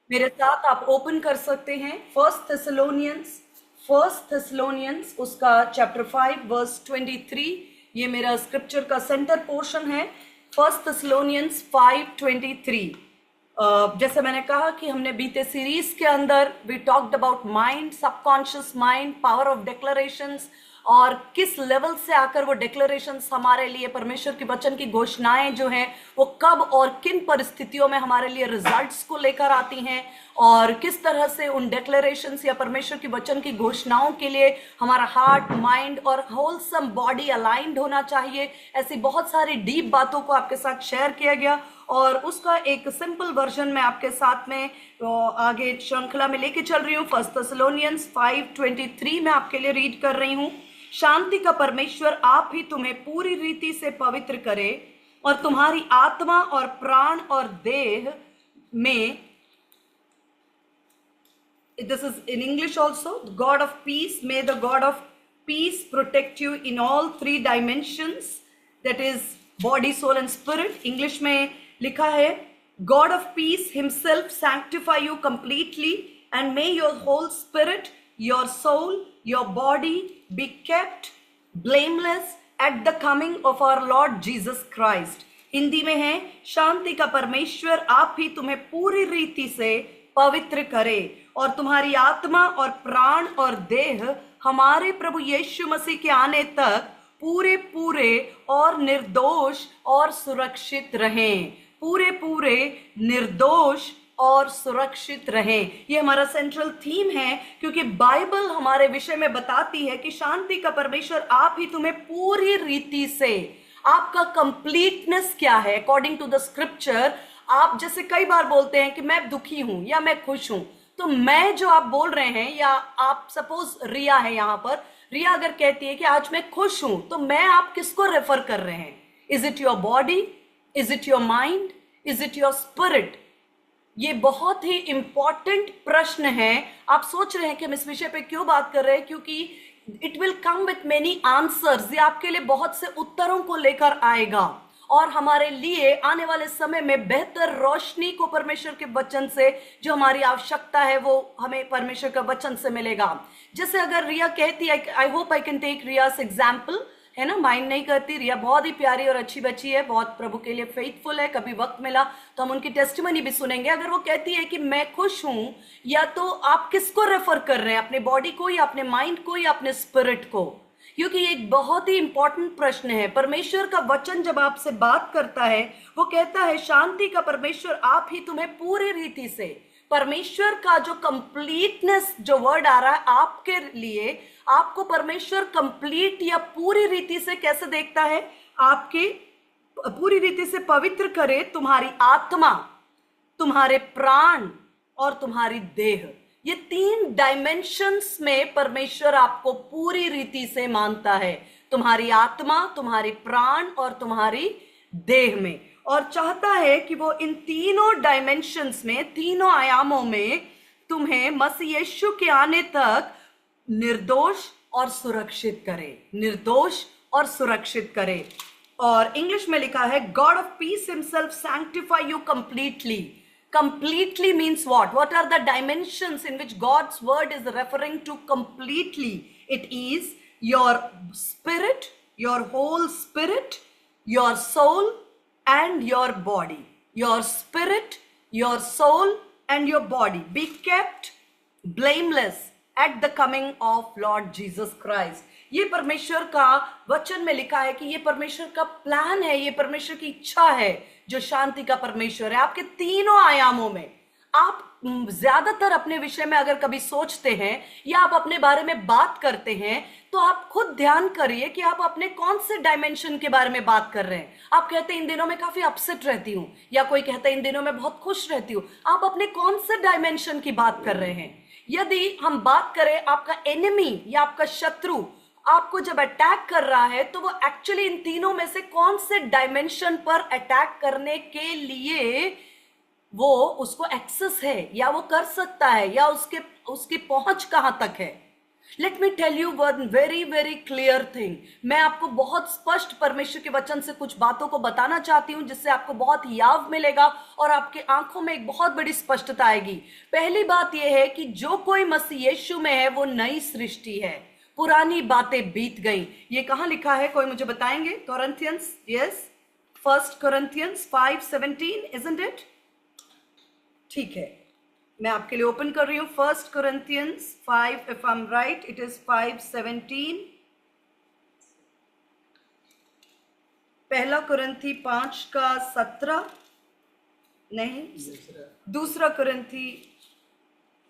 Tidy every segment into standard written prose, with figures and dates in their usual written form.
मेरे साथ आप ओपन कर सकते हैं फर्स्ट थेसलोनियंस उसका चैप्टर 5 वर्स 23। ये मेरा स्क्रिप्चर का सेंटर पोर्शन है। First Thessalonians 5:23। जैसे मैंने कहा कि हमने बीते सीरीज के अंदर we talked about mind, subconscious mind, power of declarations, और किस लेवल से आकर वो डिक्लेरेशंस हमारे लिए परमेश्वर के वचन की घोषणाएं जो हैं वो कब और किन परिस्थितियों में हमारे लिए रिजल्ट्स को लेकर आती हैं, और किस तरह से उन डिक्लेरेशंस या परमेश्वर की वचन की घोषणाओं के लिए हमारा हार्ट, माइंड और होलसम बॉडी अलाइंड होना चाहिए। ऐसी बहुत सारी डीप बातों को आपके साथ शेयर किया गया, और उसका एक सिंपल वर्जन मैं आपके साथ में आगे श्रृंखला में लेके चल रही हूँ। फर्स्ट थेसलोनियंस 5:23 में आपके लिए रीड कर रही हूँ। शांति का परमेश्वर आप ही तुम्हें पूरी रीति से पवित्र करे और तुम्हारी आत्मा और प्राण और देह में, this is in English also, God of peace, may the God of peace protect you in all three dimensions, that is body, soul and spirit. English में लिखा है God of peace himself sanctify you completely, and may your whole spirit, your soul, your body be kept blameless at the coming of our Lord Jesus Christ. Hindi में है, शांति का परमेश्वर आप ही तुम्हें पूरी रीति से पवित्र करे और तुम्हारी आत्मा और प्राण और देह हमारे प्रभु यीशु मसीह के आने तक पूरे पूरे और निर्दोष और सुरक्षित रहें। पूरे पूरे निर्दोष और सुरक्षित रहें। ये हमारा सेंट्रल थीम है, क्योंकि बाइबल हमारे विषय में बताती है कि शांति का परमेश्वर आप ही तुम्हें पूरी रीति से, आपका कंप्लीटनेस क्या है अकॉर्डिंग टू द स्क्रिप्चर। आप जैसे कई बार बोलते हैं कि मैं दुखी हूं या मैं खुश हूं, तो मैं जो आप बोल रहे हैं, या आप सपोज रिया है यहाँ पर, रिया अगर कहती है कि आज मैं खुश हूं, तो मैं आप किसको रेफर कर रहे हैं? Is it your body? Is it your mind? Is it your spirit? ये बहुत ही इंपॉर्टेंट प्रश्न है। आप सोच रहे हैं कि हम इस विषय पे क्यों बात कर रहे हैं, क्योंकि it will come with many answers. ये आपके लिए बहुत से उत्तरों को लेकर आएगा, और हमारे लिए आने वाले समय में बेहतर रोशनी को परमेश्वर के वचन से, जो हमारी आवश्यकता है वो हमें परमेश्वर के वचन से मिलेगा। जैसे अगर रिया कहती है, I hope I can take Riya's example, है ना, माइंड नहीं करती। रिया बहुत ही प्यारी और अच्छी बच्ची है, बहुत प्रभु के लिए फेथफुल है। कभी वक्त मिला तो हम उनकी टेस्टिमनी भी सुनेंगे। अगर वो कहती है कि मैं खुश हूं, या तो आप किसको रेफर कर रहे हैं? अपने बॉडी को, या अपने माइंड को, या अपने स्पिरिट को? क्योंकि ये एक बहुत ही इंपॉर्टेंट प्रश्न है। परमेश्वर का वचन जब आपसे बात करता है, वो कहता है शांति का परमेश्वर आप ही तुम्हें पूरी रीति से, परमेश्वर का जो कंप्लीटनेस जो वर्ड आ रहा है आपके लिए, आपको परमेश्वर कंप्लीट या पूरी रीति से कैसे देखता है? आपके पूरी रीति से पवित्र करे तुम्हारी आत्मा, तुम्हारे प्राण और तुम्हारी देह। ये 3 डायमेंशंस में परमेश्वर आपको पूरी रीति से मानता है, तुम्हारी आत्मा, तुम्हारी प्राण और तुम्हारी देह में, और चाहता है कि वो इन तीनों डायमेंशंस में, तीनों आयामों में तुम्हें मसीह यीशु के आने तक निर्दोष और सुरक्षित करे, निर्दोष और सुरक्षित करे। और इंग्लिश में लिखा है God of peace himself sanctify you completely. Completely means what? What are the dimensions in which God's word is referring to completely? It is your spirit, your whole spirit, your soul and your body. Your spirit, your soul and your body be kept blameless at the coming of Lord Jesus Christ. ये परमेश्वर का वचन में लिखा है कि ये परमेश्वर का प्लान है, ये परमेश्वर की इच्छा है, जो शांति का परमेश्वर है। आपके तीनों आयामों में आप ज्यादातर अपने विषय में अगर कभी सोचते हैं या आप अपने बारे में बात करते हैं, तो आप खुद ध्यान करिए कि आप अपने कौन से डायमेंशन के बारे में बात कर रहे हैं। आप कहते हैं इन दिनों में काफी अपसेट रहती हूं, या कोई कहता है इन दिनों में बहुत खुश रहती हूं। आप अपने कौन से डायमेंशन की बात कर रहे हैं? यदि हम बात करें आपका एनिमी या आपका शत्रु आपको जब अटैक कर रहा है, तो वो एक्चुअली इन तीनों में से कौन से डायमेंशन पर अटैक करने के लिए वो उसको एक्सेस है, या वो कर सकता है, या उसकी पहुंच कहां तक है? Let me tell you one very very clear thing. मैं आपको बहुत स्पष्ट परमेश्वर के वचन से कुछ बातों को बताना चाहती हूं जिससे आपको बहुत याव मिलेगा और आपके आंखों में एक बहुत बड़ी स्पष्टता आएगी. पहली बात यह है कि जो कोई मसीह यीशु में है वो नई सृष्टि है. पुरानी बातें बीत गई. ये कहां लिखा है, कोई मुझे बताएंगे? कोरिन्थियंस, यस, 1 Corinthians 5:17, isn't it? ठीक है, मैं आपके लिए ओपन कर रही हूं. 1 Corinthians 5, if I'm right, it is 5:17. पहला कुरिन्थी 5 का 17 नहीं, दूसरा कुरिन्थी.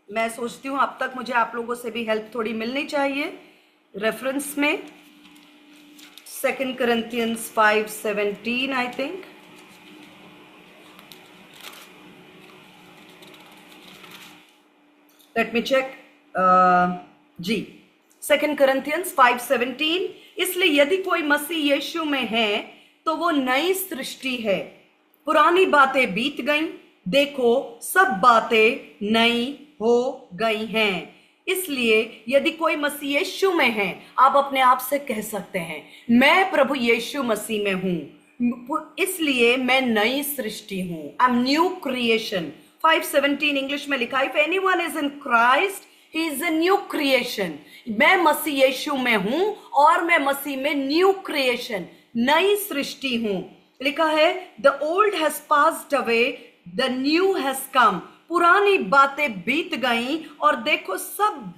मैं सोचती हूं अब तक मुझे आप लोगों से भी हेल्प थोड़ी मिलनी चाहिए रेफरेंस में. 2 Corinthians 5:17, I think. Let me check. Ji, 2 Corinthians 5:17. इसलिए यदि कोई मसीह यीशु में है तो वो नई सृष्टि है. पुरानी बातें बीत गईं, देखो सब बातें नई हो गई हैं. इसलिए यदि कोई मसीह यीशु में है, आप अपने आप से कह सकते हैं मैं प्रभु यीशु मसीह में हूं, इसलिए मैं नई सृष्टि हूं. I am new creation. 5:17 English में लिखा है, if anyone is in Christ he is a new creation. मैं मसीह यीशु में हूं और मैं मसीह में न्यू क्रिएशन, नई सृष्टि हूं. लिखा है the old has passed away, the new has come. पुरानी बातें बीत गईं और देखो सब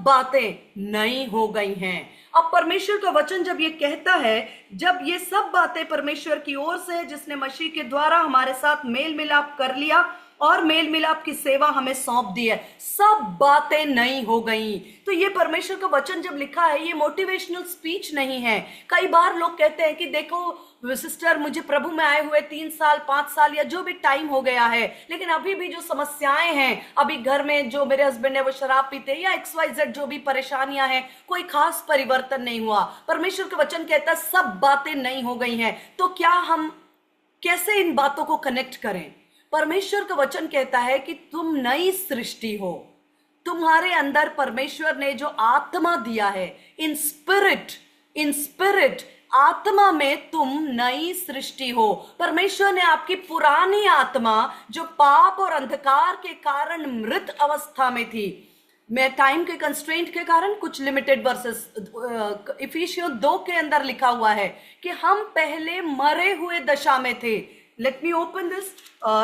बातें नई हो गई हैं. अब परमेश्वर का वचन जब ये कहता है, जब ये सब बातें परमेश्वर की ओर से है जिसने मसीह के द्वारा हमारे साथ मेल मिलाप कर लिया और मेल मिलाप की सेवा हमें सौंप दी है, सब बातें नई हो गई. तो ये परमेश्वर का वचन जब लिखा है, ये मोटिवेशनल स्पीच नहीं है. कई बार लोग कहते हैं कि देखो सिस्टर, मुझे प्रभु में आए हुए 3 साल 5 साल या जो भी टाइम हो गया है, लेकिन अभी भी जो समस्याएं हैं, अभी घर में जो मेरे हस्बैंड है वो शराब पीते हैं या XYZ जो भी परेशानियां हैं, कोई खास परिवर्तन नहीं हुआ. परमेश्वर का वचन कहता है सब बातें नई हो गई हैं. तो क्या हम कैसे इन बातों को कनेक्ट करें? परमेश्वर का वचन कहता है कि तुम नई सृष्टि हो. तुम्हारे अंदर परमेश्वर ने जो आत्मा दिया है, इन स्पिरिट आत्मा में तुम नई सृष्टि हो. परमेश्वर ने आपकी पुरानी आत्मा जो पाप और अंधकार के कारण मृत अवस्था में थी, मैं टाइम के कंस्ट्रेंट के कारण कुछ लिमिटेड वर्सेस, इफिसियों 2 के अंदर लिखा हुआ है कि हम पहले मरे हुए दशा में थे. Let me open this.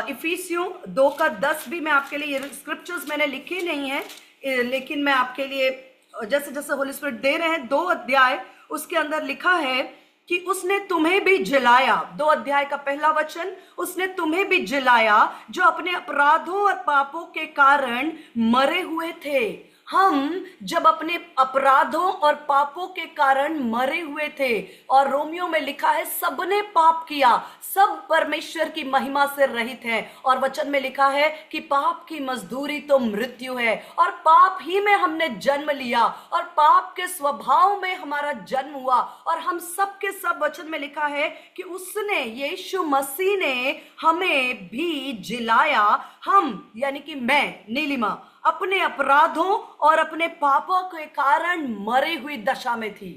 इफिसियों 2 का 10 भी मैं आपके लिए, स्क्रिप्चर्स मैंने लिखे नहीं है, लेकिन मैं आपके लिए जैसे जैसे होली स्पिरिट दे रहे हैं, 2 अध्याय उसके अंदर लिखा है कि उसने तुम्हें भी जिलाया. 2 अध्याय का पहला वचन, उसने तुम्हें भी जिलाया जो अपने अपराधों और पापों के कारण मरे हुए थे. हम जब अपने अपराधों और पापों के कारण मरे हुए थे, और रोमियो में लिखा है सबने पाप किया, सब परमेश्वर की महिमा से रहित है. और वचन में लिखा है कि पाप की मजदूरी तो मृत्यु है, और पाप ही में हमने जन्म लिया और पाप के स्वभाव में हमारा जन्म हुआ. और हम सब के सब वचन में लिखा है कि उसने, यीशु मसीह ने हमें भी जिलाया. हम यानी कि मैं, नीलिमा, अपने अपराधों और अपने पापों के कारण मरी हुई दशा में थी.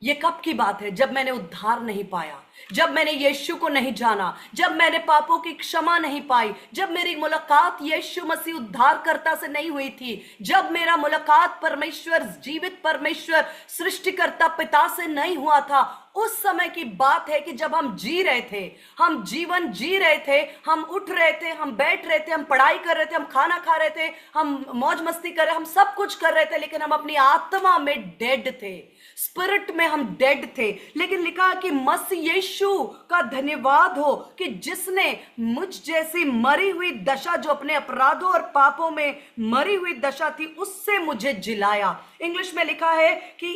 ये कब की बात है? जब मैंने उद्धार नहीं पाया, जब मैंने यीशु को नहीं जाना, जब मैंने पापों की क्षमा नहीं पाई, जब मेरी मुलाकात यीशु मसीह उद्धारकर्ता से नहीं हुई थी, जब मेरा मुलाकात परमेश्वर, जीवित परमेश्वर, सृष्टिकर्ता पिता से नहीं हुआ था. उस समय की बात है कि जब हम जी रहे थे, हम जीवन जी रहे थे, हम उठ रहे थे, हम बैठ रहे थे, हम पढ़ाई कर रहे थे, हम खाना खा रहे थे, हम मौज मस्ती कर रहे, हम सब कुछ कर रहे थे, लेकिन हम अपनी आत्मा में डेड थे, स्पिरिट में हम डेड थे. लेकिन लिखा कि मसीह यीशु का धन्यवाद हो कि जिसने मुझ जैसी मरी हुई दशा, जो अपने अपराधों और पापों में मरी हुई दशा थी, उससे मुझे जिलाया. इंग्लिश में लिखा है कि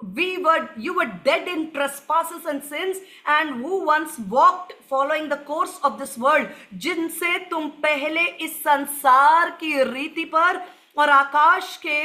you were dead in trespasses and sins, and who once walked following the course of this world, जिनसे तुम पहले इस संसार की रीति पर और आकाश के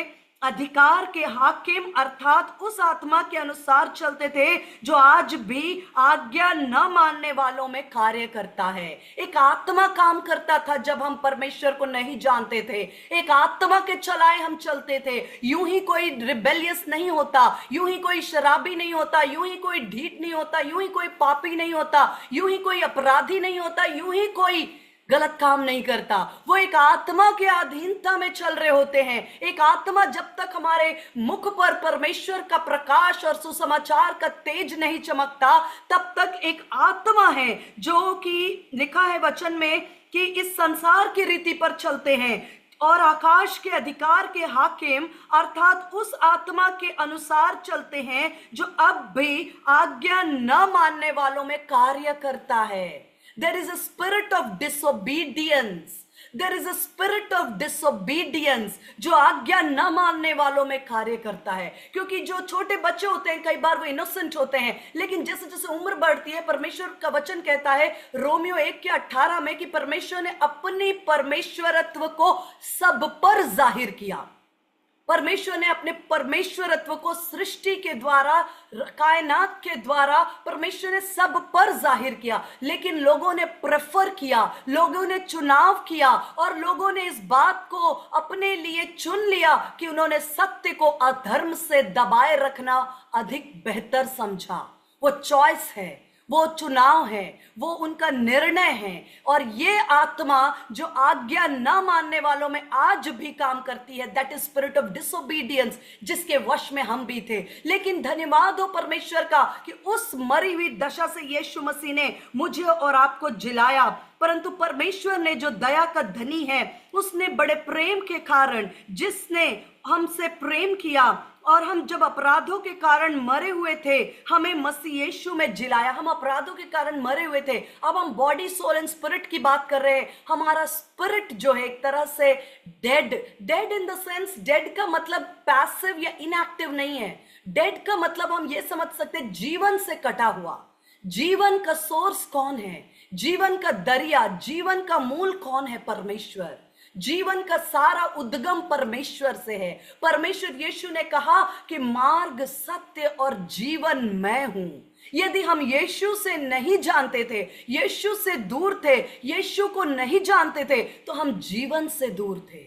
अधिकार के हाकिम अर्थात उस आत्मा के अनुसार चलते थे जो आज भी आज्ञा न मानने वालों में कार्य करता है। एक आत्मा काम करता था जब हम परमेश्वर को नहीं जानते थे, एक आत्मा के चलाए हम चलते थे। यूं ही कोई रिबेलियस नहीं होता, यूं ही कोई शराबी नहीं होता, यूं ही कोई ढीठ नहीं होता, यूं ही कोई पापी नहीं होता, यूं ही कोई अपराधी नहीं होता, यूं ही कोई गलत काम नहीं करता। वो एक आत्मा के अधीनता में चल रहे होते हैं। एक आत्मा जब तक हमारे मुख पर परमेश्वर का प्रकाश और सुसमाचार का तेज नहीं चमकता, तब तक एक आत्मा है जो कि लिखा है वचन में कि इस संसार की रीति पर चलते हैं और आकाश के अधिकार के हाकिम अर्थात उस आत्मा के अनुसार चलते हैं जो अब भी आज्ञा न मानने वालों में कार्य करता है। There is a spirit of disobedience. There is a spirit of disobedience जो आज्ञा न मानने वालों में कार्य करता है। क्योंकि जो छोटे बच्चे होते हैं कई बार वो इनोसेंट होते हैं, लेकिन जैसे जैसे उम्र बढ़ती है, परमेश्वर का वचन कहता है रोमियो 1:18 में कि परमेश्वर ने अपनी परमेश्वरत्व को सब पर जाहिर किया। परमेश्वर ने अपने परमेश्वरत्व को सृष्टि के द्वारा, कायनात के द्वारा परमेश्वर ने सब पर जाहिर किया, लेकिन लोगों ने प्रेफर किया, लोगों ने चुनाव किया और लोगों ने इस बात को अपने लिए चुन लिया कि उन्होंने सत्य को अधर्म से दबाए रखना अधिक बेहतर समझा। वो चॉइस है, वो चुनाव है, वो उनका निर्णय है। और ये आत्मा जो आज्ञा न मानने वालों में आज भी काम करती है, that is spirit of disobedience, जिसके वश में हम भी थे। लेकिन धन्यवाद हो परमेश्वर का कि उस मरी हुई दशा से यीशु मसीह ने मुझे और आपको जिलाया। परंतु परमेश्वर ने जो दया का धनी है, उसने बड़े प्रेम के कारण, जिसने हमसे प्रेम किया और हम जब अपराधों के कारण मरे हुए थे, हमें मसीह यीशु में जिलाया। हम अपराधों के कारण मरे हुए थे, अब हम बॉडी सोल एंड स्पिरिट की बात कर रहे हैं। हमारा स्पिरिट जो है एक तरह से dead in the sense, dead का मतलब पैसिव या इनएक्टिव नहीं है। डेड का मतलब हम ये समझ सकते हैं जीवन से कटा हुआ। जीवन का सोर्स कौन है? जीवन का दरिया, जीवन का मूल कौन है? परमेश्वर। जीवन का सारा उद्गम परमेश्वर से है। परमेश्वर यीशु ने कहा कि मार्ग, सत्य और जीवन मैं हूं। यदि हम यीशु से नहीं जानते थे, यीशु से दूर थे, यीशु को नहीं जानते थे, तो हम जीवन से दूर थे,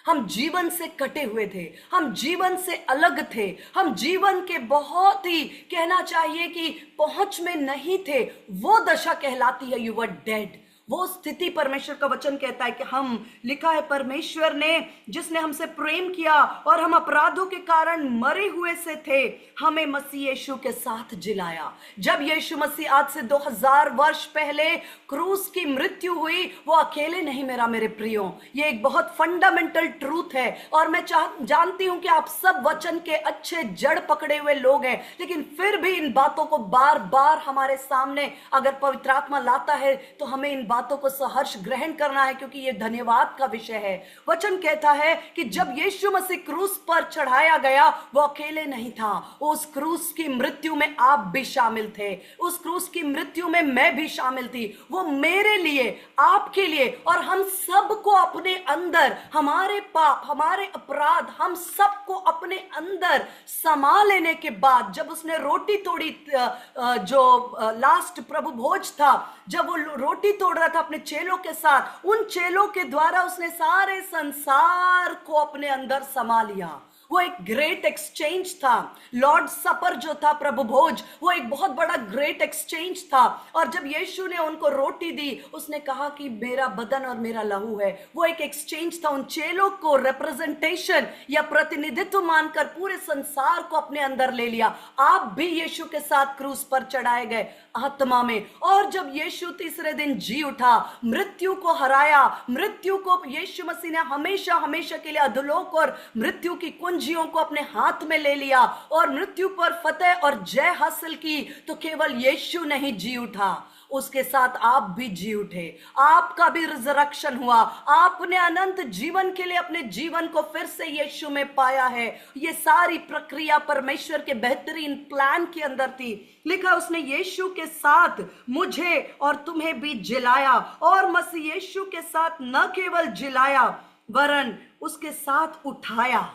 हम जीवन से कटे हुए थे, हम जीवन से अलग थे, हम जीवन के बहुत ही कहना चाहिए कि पहुंच में नहीं थे। वो दशा कहलाती है यू वर डेड। वो स्थिति परमेश्वर का वचन कहता है कि हम, लिखा है परमेश्वर ने, जिसने हमसे प्रेम किया और हम अपराधों के कारण मरे हुए से थे, हमें मसीह यीशु के साथ जिलाया। जब यीशु मसीह आज से 2000 वर्ष पहले क्रूस की मृत्यु हुई, वो अकेले नहीं मेरे प्रियो। ये एक बहुत फंडामेंटल ट्रूथ है और मैं जानती हूं कि आप सब वचन के अच्छे जड़ पकड़े हुए लोग हैं, लेकिन फिर भी इन बातों को बार बार हमारे सामने अगर पवित्र आत्मा लाता है तो हमें इन बातों को सहर्ष ग्रहण करना है, क्योंकि ये धन्यवाद का विषय है। वचन कहता है कि जब यीशु मसीह क्रूस पर चढ़ाया गया, वो अकेले नहीं था। उस क्रूस की मृत्यु में आप भी शामिल थे, उस क्रूस की मृत्यु में मैं भी शामिल थी। वो मेरे लिए, आपके लिए और हम सबको अपने अंदर, हमारे पाप, हमारे अपराध, हम सबको अपने अंदर समा लेने के बाद, जब उसने रोटी तोड़ी, जो लास्ट प्रभु भोज था, जब वो रोटी तोड़ रहा था अपने चेलों के साथ, उन चेलों के द्वारा उसने सारे संसार को अपने अंदर समा लिया। वो एक ग्रेट एक्सचेंज था। लॉर्ड सपर जो था, प्रभु भोज, वो एक बहुत बड़ा ग्रेट एक्सचेंज था। और जब यीशु ने उनको रोटी दी, उसने कहा कि मेरा बदन और मेरा लहू है। वो एक एक्सचेंज था। उन चेलों को रिप्रेजेंटेशन या प्रतिनिधित्व मानकर पूरे संसार को अपने अंदर ले लिया। आप भी यीशु के साथ क्रूस पर चढ़ाए गए आत्मा में। और जब यीशु तीसरे दिन जी उठा, मृत्यु को हराया, मृत्यु को यीशु मसीह ने हमेशा हमेशा के लिए अधोलोक और मृत्यु की कुंजियों को अपने हाथ में ले लिया और मृत्यु पर फतेह और जय हासिल की, तो केवल यीशु नहीं जी उठा, उसके साथ आप भी जी उठे। आपका भी रिजरेक्शन हुआ। आपने अनंत जीवन के लिए अपने जीवन को फिर से यीशु में पाया है। ये सारी प्रक्रिया परमेश्वर के बेहतरीन प्लान के अंदर थी। लिखा उसने यीशु के साथ मुझे और तुम्हें भी जिलाया, और मसीह यीशु के साथ न केवल जिलाया वरन उसके साथ उठाया।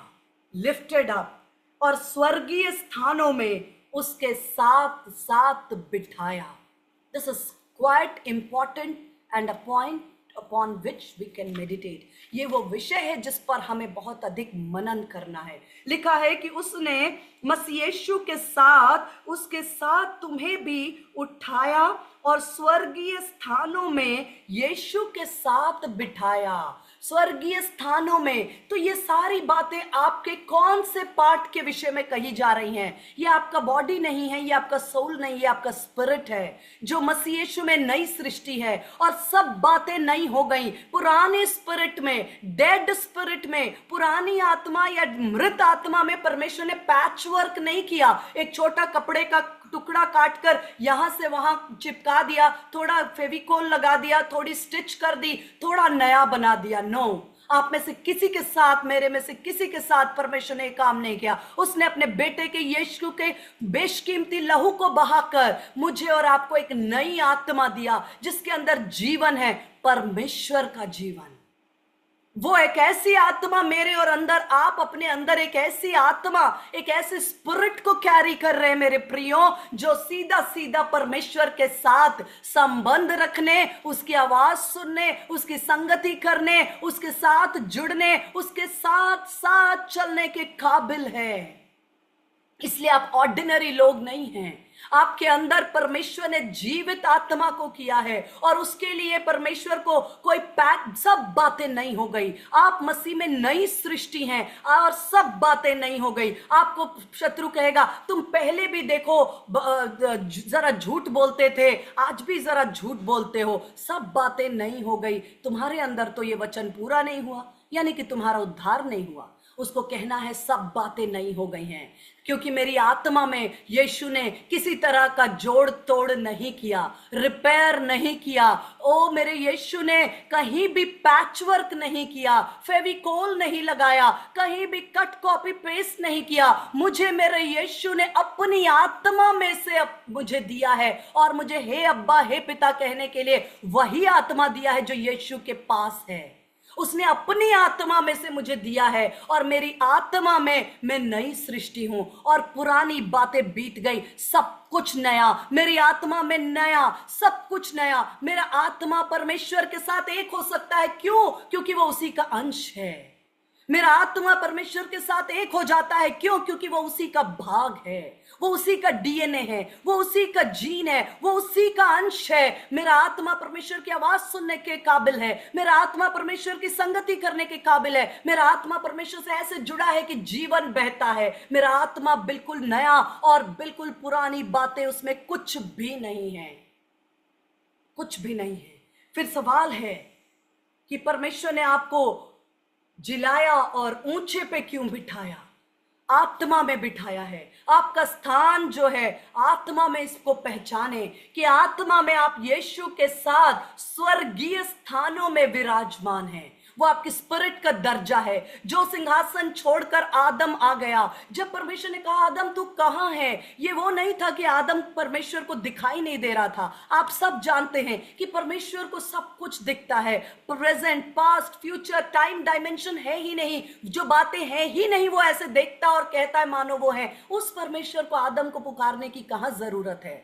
लिफ्टेड अप, और स्वर्गीय स्थानों में उसके साथ साथ बिठाया। This is quite important and a point upon which we can meditate. ये वो विषय है जिस पर हमें बहुत अधिक मनन करना है। लिखा है कि उसने मसीह यीशु के साथ, उसके साथ तुम्हें भी उठाया और स्वर्गीय स्थानों में यीशु के साथ बिठाया। स्वर्गीय स्थानों में, तो ये सारी बातें आपके कौन से पार्ट के विषय में कही जा रही हैं? ये आपका बॉडी नहीं है, ये आपका सोल नहीं, ये आपका स्पिरिट है, जो मसीह यीशु में नई सृष्टि है। और सब बातें नई हो गई। पुराने स्पिरिट में, डेड स्पिरिट में, पुरानी आत्मा या मृत आत्मा में परमेश्वर ने पैच वर्क नहीं किया। एक छोटा कपड़े का टुकड़ा काटकर यहां से वहां चिपका दिया, थोड़ा फेविकोल लगा दिया, थोड़ी स्टिच कर दी, थोड़ा नया बना दिया। नो, आप में से किसी के साथ, मेरे में से किसी के साथ परमेश्वर ने काम नहीं किया। उसने अपने बेटे के यीशु के बेशकीमती लहू को बहाकर मुझे और आपको एक नई आत्मा दिया, जिसके अंदर जीवन है, परमेश्वर का जीवन। वो एक ऐसी आत्मा मेरे और अंदर, आप अपने अंदर एक ऐसी आत्मा, एक ऐसे स्पिरिट को कैरी कर रहे हैं मेरे प्रियो, जो सीधा सीधा परमेश्वर के साथ संबंध रखने, उसकी आवाज सुनने, उसकी संगति करने, उसके साथ जुड़ने, उसके साथ साथ चलने के काबिल है। इसलिए आप ऑर्डिनरी लोग नहीं हैं। आपके अंदर परमेश्वर ने जीवित आत्मा को किया है, और उसके लिए परमेश्वर को कोई पैक, सब बातें नहीं हो गई। आप मसीह में नई सृष्टि हैं और सब बातें नहीं हो गई। आपको शत्रु कहेगा तुम पहले भी देखो जरा झूठ बोलते थे, आज भी जरा झूठ बोलते हो, सब बातें नहीं हो गई। तुम्हारे अंदर तो ये वचन पूरा नहीं हुआ, यानी कि तुम्हारा उद्धार नहीं हुआ। उसको कहना है सब बातें नई हो गई हैं, क्योंकि मेरी आत्मा में यीशु ने किसी तरह का जोड़ तोड़ नहीं किया, रिपेयर नहीं किया। ओ मेरे यीशु ने कहीं भी पैचवर्क नहीं किया, फेविकोल नहीं लगाया, कहीं भी कट कॉपी पेस्ट नहीं किया। मुझे मेरे यीशु ने अपनी आत्मा में से मुझे दिया है, और मुझे हे अब्बा, हे पिता कहने के लिए वही आत्मा दिया है जो यीशु के पास है। उसने अपनी आत्मा में से मुझे दिया है, और मेरी आत्मा में मैं नई सृष्टि हूं, और पुरानी बातें बीत गई, सब कुछ नया। मेरी आत्मा में नया, सब कुछ नया। मेरा आत्मा परमेश्वर के साथ एक हो सकता है। क्यों? क्योंकि वो उसी का अंश है। मेरा आत्मा परमेश्वर के साथ एक हो जाता है। क्यों? क्योंकि वो उसी का भाग है, वो उसी का डीएनए है, वो उसी का जीन है, वो उसी का अंश है। मेरा आत्मा परमेश्वर की आवाज सुनने के काबिल है, मेरा आत्मा परमेश्वर की संगति करने के काबिल है, मेरा आत्मा परमेश्वर से ऐसे जुड़ा है कि जीवन बहता है। मेरा आत्मा बिल्कुल नया, और बिल्कुल पुरानी बातें उसमें कुछ भी नहीं है, कुछ भी नहीं है। फिर सवाल है कि परमेश्वर ने आपको जिलाया और ऊंचे पे क्यों बिठाया? आत्मा में बिठाया है। आपका स्थान जो है आत्मा में, इसको पहचाने कि आत्मा में आप यीशु के साथ स्वर्गीय स्थानों में विराजमान हैं। वो आपकी स्पिरिट का दर्जा है। जो सिंहासन छोड़कर आदम आ गया, जब परमेश्वर ने कहा आदम तू कहां है, ये वो नहीं था कि आदम परमेश्वर को दिखाई नहीं दे रहा था। आप सब जानते हैं कि परमेश्वर को सब कुछ दिखता है। Present, past, future, time dimension है ही नहीं। जो बातें हैं ही नहीं वो ऐसे देखता और कहता है मानो वो है। उस परमेश्वर को आदम को पुकारने की कहां जरूरत है?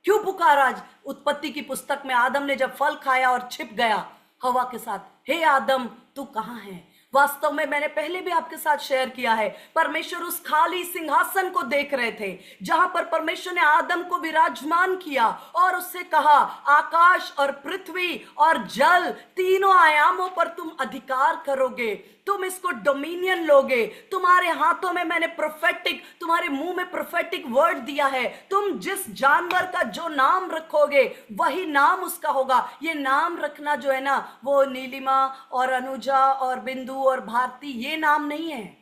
क्यों पुकारा? उत्पत्ति की पुस्तक में आदम ने जब फल खाया और छिप गया हवा के साथ, हे आदम तू कहां है? वास्तव में मैंने पहले भी आपके साथ शेयर किया है, परमेश्वर उस खाली सिंहासन को देख रहे थे जहां पर परमेश्वर ने आदम को विराजमान किया और उससे कहा आकाश और पृथ्वी और जल तीनों आयामों पर तुम अधिकार करोगे, तुम इसको डोमिनियन लोगे। तुम्हारे हाथों में मैंने प्रोफेटिक, तुम्हारे मुंह में प्रोफेटिक वर्ड दिया है। तुम जिस जानवर का जो नाम रखोगे वही नाम उसका होगा। ये नाम रखना जो है ना, वो नीलिमा और अनुजा और बिंदु और भारती, ये नाम नहीं है।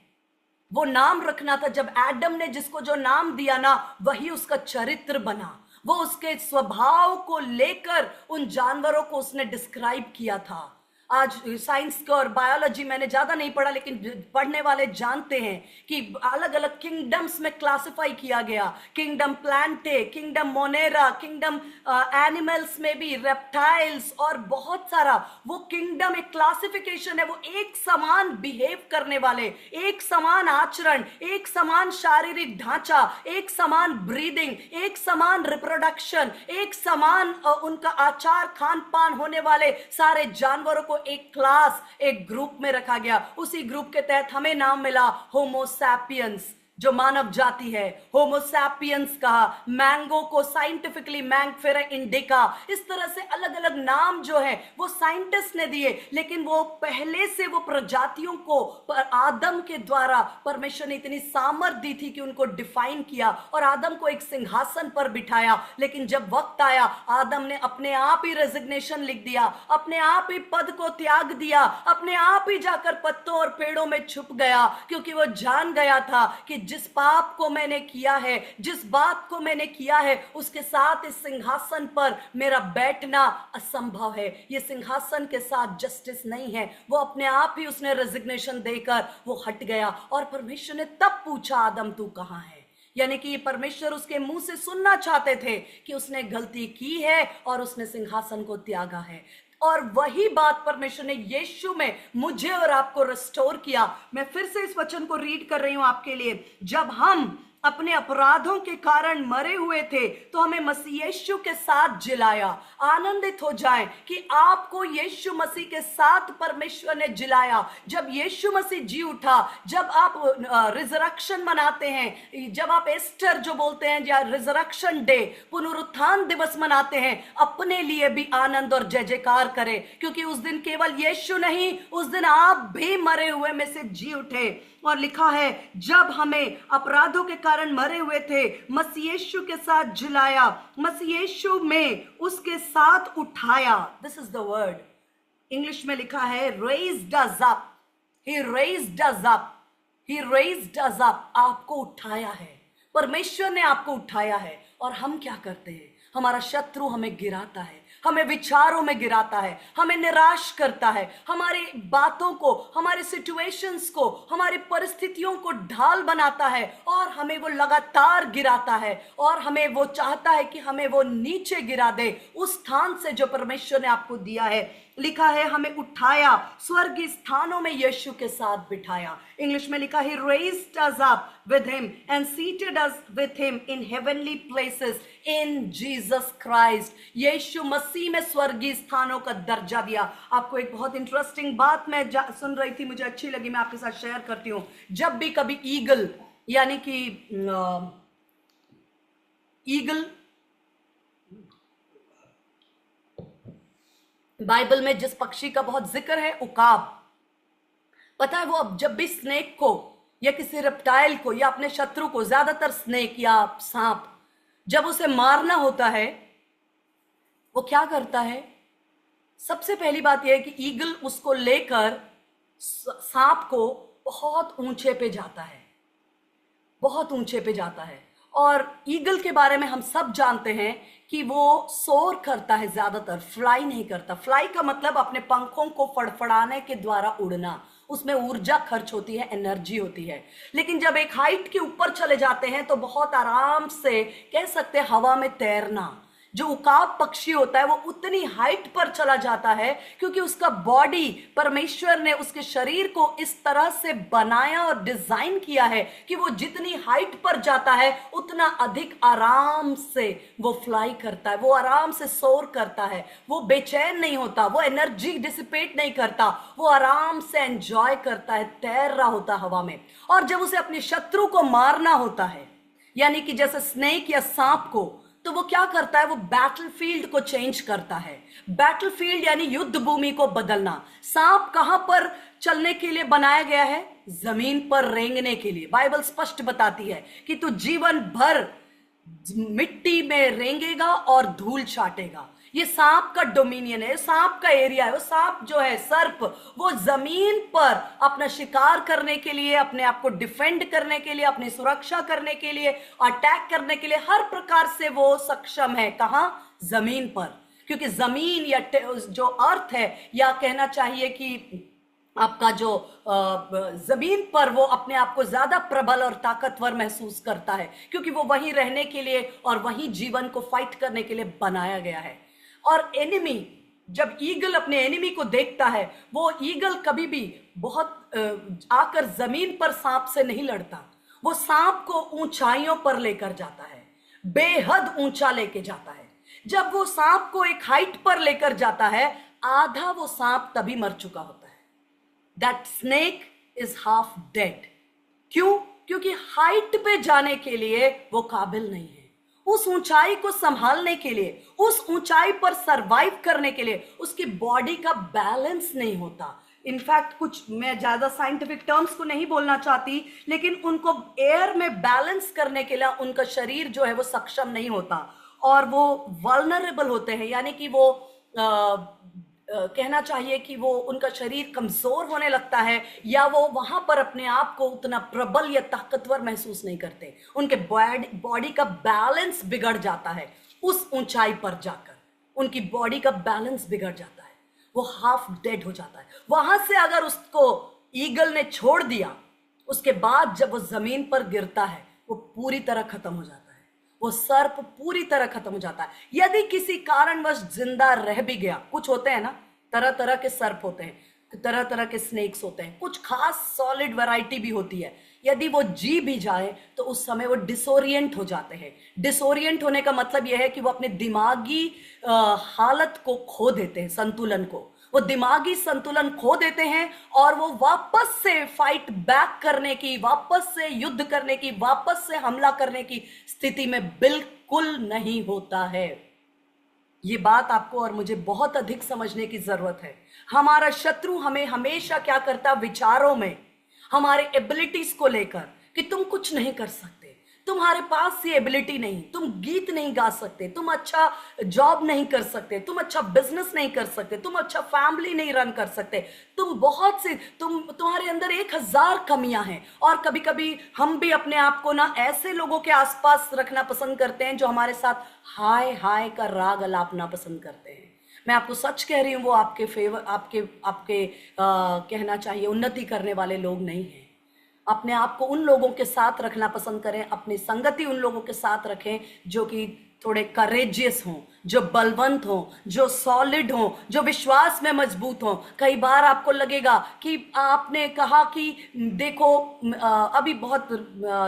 वो नाम रखना था जब एडम ने जिसको जो नाम दिया ना, वही उसका चरित्र बना। वो उसके स्वभाव को लेकर उन जानवरों को उसने डिस्क्राइब किया था। आज साइंस का और बायोलॉजी मैंने ज्यादा नहीं पढ़ा, लेकिन पढ़ने वाले जानते हैं कि अलग अलग किंगडम्स में क्लासिफाई किया गया। Kingdom Plantae, kingdom Monera, kingdom animals में भी, रेप्टाइल्स और बहुत सारा। वो किंगडम एक क्लासिफिकेशन है, वो एक समान बिहेव करने वाले, एक समान आचरण, एक समान शारीरिक ढांचा, एक समान ब्रीदिंग, एक समान रिप्रोडक्शन, एक समान उनका आचार खान पान होने वाले सारे जानवरों को एक क्लास, एक ग्रुप में रखा गया। उसी ग्रुप के तहत हमें नाम मिला होमो सैपियंस, जो मानव जाति है। होमो सैपियंस कहा, मैंगो को साइंटिफिकली मैंगफेरा इंडिका, इस तरह से अलग अलग नाम जो है वो साइंटिस्ट ने दिए, लेकिन वो पहले से वो प्रजातियों को आदम के द्वारा परमेश्वर ने इतनी सामर्थ्य दी थी कि उनको डिफाइन किया और आदम को एक सिंहासन पर बिठाया। लेकिन जब वक्त आया, आदम ने अपने आप ही रेजिग्नेशन लिख दिया, अपने आप ही पद को त्याग दिया, अपने आप ही जाकर पत्तों और पेड़ों में छुप गया, क्योंकि वो जान गया था कि जिस पाप को मैंने किया है, जिस बात को मैंने किया है, उसके साथ इस सिंहासन पर मेरा बैठना असंभव है। ये सिंहासन के साथ जस्टिस नहीं है। वो अपने आप ही उसने रेजिग्नेशन देकर वो हट गया। और परमेश्वर ने तब पूछा, आदम तू कहां है? यानी कि परमेश्वर उसके मुंह से सुनना चाहते थे कि उसने गलती की है और उसने सिंहासन को त्यागा है। और वही बात परमेश्वर ने यीशु में मुझे और आपको रिस्टोर किया। मैं फिर से इस वचन को रीड कर रही हूं आपके लिए। जब हम अपने अपराधों के कारण मरे हुए थे, तो हमें मसीह यीशु के साथ जिलाया। आनंदित हो जाएं कि आपको यीशु मसीह के साथ परमेश्वर ने जिलाया। जब यीशु मसीह जी उठा, जब आप रिजरेक्शन मनाते हैं, जब आप ईस्टर जो बोलते हैं या रिजरेक्शन डे, पुनरुत्थान दिवस मनाते हैं, अपने लिए भी आनंद और जय जयकार करें, क्योंकि उस दिन केवल यीशु नहीं, उस दिन आप भी मरे हुए में से जी उठे। और लिखा है, जब हमें अपराधों के कारण मरे हुए थे, मसीह यीशु के साथ जिलाया, मसीह यीशु में उसके साथ उठाया। This is the word. English में लिखा है raised us up, he raised us up, he raised us up। आपको उठाया है, परमेश्वर ने आपको उठाया है। और हम क्या करते हैं? हमारा शत्रु हमें गिराता है, हमें विचारों में गिराता है, हमें निराश करता है, हमारी बातों को, हमारे सिचुएशंस को, हमारी परिस्थितियों को ढाल बनाता है और हमें वो लगातार गिराता है और हमें वो चाहता है कि हमें वो नीचे गिरा दे उस स्थान से जो परमेश्वर ने आपको दिया है। लिखा है हमें उठाया, स्वर्गीय स्थानों में यीशु के साथ बिठाया। इंग्लिश में लिखा है raised us up with him and seated us with him in heavenly places in Jesus Christ। यीशु मसीह में स्वर्गीय स्थानों का दर्जा दिया। आपको एक बहुत इंटरेस्टिंग बात मैं सुन रही थी, मुझे अच्छी लगी, मैं आपके साथ शेयर करती हूँ। जब भी कभी ईगल, यानी कि ईगल बाइबल में जिस पक्षी का बहुत जिक्र है, उकाब, पता है वो अब जब भी स्नेक को या किसी रेप्टाइल को या अपने शत्रु को, ज्यादातर स्नेक या सांप, जब उसे मारना होता है, वो क्या करता है? सबसे पहली बात यह है कि ईगल उसको लेकर सांप को बहुत ऊंचे पे जाता है, बहुत ऊंचे पे जाता है। और ईगल के बारे में हम सब जानते हैं कि वो सोर करता है, ज्यादातर फ्लाई नहीं करता। फ्लाई का मतलब अपने पंखों को फड़फड़ाने के द्वारा उड़ना, उसमें ऊर्जा खर्च होती है, एनर्जी होती है। लेकिन जब एक हाइट के ऊपर चले जाते हैं तो बहुत आराम से, कह सकते हैं, हवा में तैरना। जो उकाब पक्षी होता है वो उतनी हाइट पर चला जाता है क्योंकि उसका बॉडी, परमेश्वर ने उसके शरीर को इस तरह से बनाया और डिजाइन किया है कि वो जितनी हाइट पर जाता है उतना अधिक आराम से वो फ्लाई करता है, वो आराम से सोर करता है, वो बेचैन नहीं होता, वो एनर्जी डिसिपेट नहीं करता, वो आराम से एंजॉय करता है, तैर रहा होता हवा में। और जब उसे अपने शत्रु को मारना होता है, यानी कि जैसे स्नेक या सांप को, तो वो क्या करता है? वो बैटलफील्ड को चेंज करता है। बैटलफील्ड यानी युद्ध भूमि को बदलना। सांप कहां पर चलने के लिए बनाया गया है? जमीन पर रेंगने के लिए। बाइबल स्पष्ट बताती है कि तू जीवन भर मिट्टी में रेंगेगा और धूल चाटेगा। ये सांप का डोमिनियन है, सांप का एरिया है। वो सांप जो है, सर्प, वो जमीन पर अपना शिकार करने के लिए, अपने आप को डिफेंड करने के लिए, अपनी सुरक्षा करने के लिए, अटैक करने के लिए हर प्रकार से वो सक्षम है। कहां? जमीन पर। क्योंकि जमीन या जो अर्थ है, या कहना चाहिए कि आपका जो जमीन पर, वो अपने आप को ज्यादा प्रबल और ताकतवर महसूस करता है, क्योंकि वो वहीं रहने के लिए और वहीं जीवन को फाइट करने के लिए बनाया गया है। और एनिमी, जब ईगल अपने एनिमी को देखता है, वो ईगल कभी भी बहुत आकर जमीन पर सांप से नहीं लड़ता, वो सांप को ऊंचाइयों पर लेकर जाता है, बेहद ऊंचा लेके जाता है। जब वो सांप को एक हाइट पर लेकर जाता है, आधा वो सांप तभी मर चुका होता है। That snake is half dead. क्यों? क्योंकि हाइट पे जाने के लिए वो काबिल नहीं है, उस ऊंचाई को संभालने के लिए, उस ऊंचाई पर सरवाइव करने के लिए उसकी बॉडी का बैलेंस नहीं होता। इनफैक्ट कुछ, मैं ज्यादा साइंटिफिक टर्म्स को नहीं बोलना चाहती, लेकिन उनको एयर में बैलेंस करने के लिए उनका शरीर जो है वो सक्षम नहीं होता, और वो वल्नरेबल होते हैं, यानी कि वो कहना चाहिए कि वो, उनका शरीर कमजोर होने लगता है, या वो वहां पर अपने आप को उतना प्रबल या ताकतवर महसूस नहीं करते। उनके बॉडी का बैलेंस बिगड़ जाता है, उस ऊंचाई पर जाकर उनकी बॉडी का बैलेंस बिगड़ जाता है, वो हाफ डेड हो जाता है। वहां से अगर उसको ईगल ने छोड़ दिया, उसके बाद जब वो जमीन पर गिरता है, वो पूरी तरह खत्म हो जाता है, वो सर्प पूरी तरह खत्म हो जाता है। यदि किसी कारणवश जिंदा रह भी गया, कुछ होते हैं ना, तरह तरह के सर्प होते हैं, तरह तरह के स्नेक्स होते हैं, कुछ खास सॉलिड वैरायटी भी होती है, यदि वो जी भी जाए तो उस समय वो डिसोरिएंट हो जाते हैं। डिसोरिएंट होने का मतलब यह है कि वो अपने दिमागी हालत को खो देते हैं, संतुलन को, वो दिमागी संतुलन खो देते हैं, और वो वापस से फाइट बैक करने की, वापस से युद्ध करने की, वापस से हमला करने की स्थिति में बिल्कुल नहीं होता है। ये बात आपको और मुझे बहुत अधिक समझने की जरूरत है। हमारा शत्रु हमें हमेशा क्या करता, विचारों में, हमारे एबिलिटीज को लेकर, कि तुम कुछ नहीं कर सकते, तुम्हारे पास ये एबिलिटी नहीं, तुम गीत नहीं गा सकते, तुम अच्छा जॉब नहीं कर सकते, तुम अच्छा बिजनेस नहीं कर सकते, तुम अच्छा फैमिली नहीं रन कर सकते, तुम बहुत सी, तुम्हारे अंदर 1000 कमियां हैं। और कभी कभी हम भी अपने आप को ना ऐसे लोगों के आसपास रखना पसंद करते हैं जो हमारे साथ हाय हाय का राग अलापना पसंद करते हैं। मैं आपको सच कह रही हूं, वो आपके फेवर, आपके आपके कहना चाहिए उन्नति करने वाले लोग नहीं हैं। अपने आप को उन लोगों के साथ रखना पसंद करें, अपनी संगति उन लोगों के साथ रखें जो कि थोड़े करेजियस हों, जो बलवंत हों, जो सॉलिड हों, जो विश्वास में मजबूत हों। कई बार आपको लगेगा कि आपने कहा कि देखो, अभी बहुत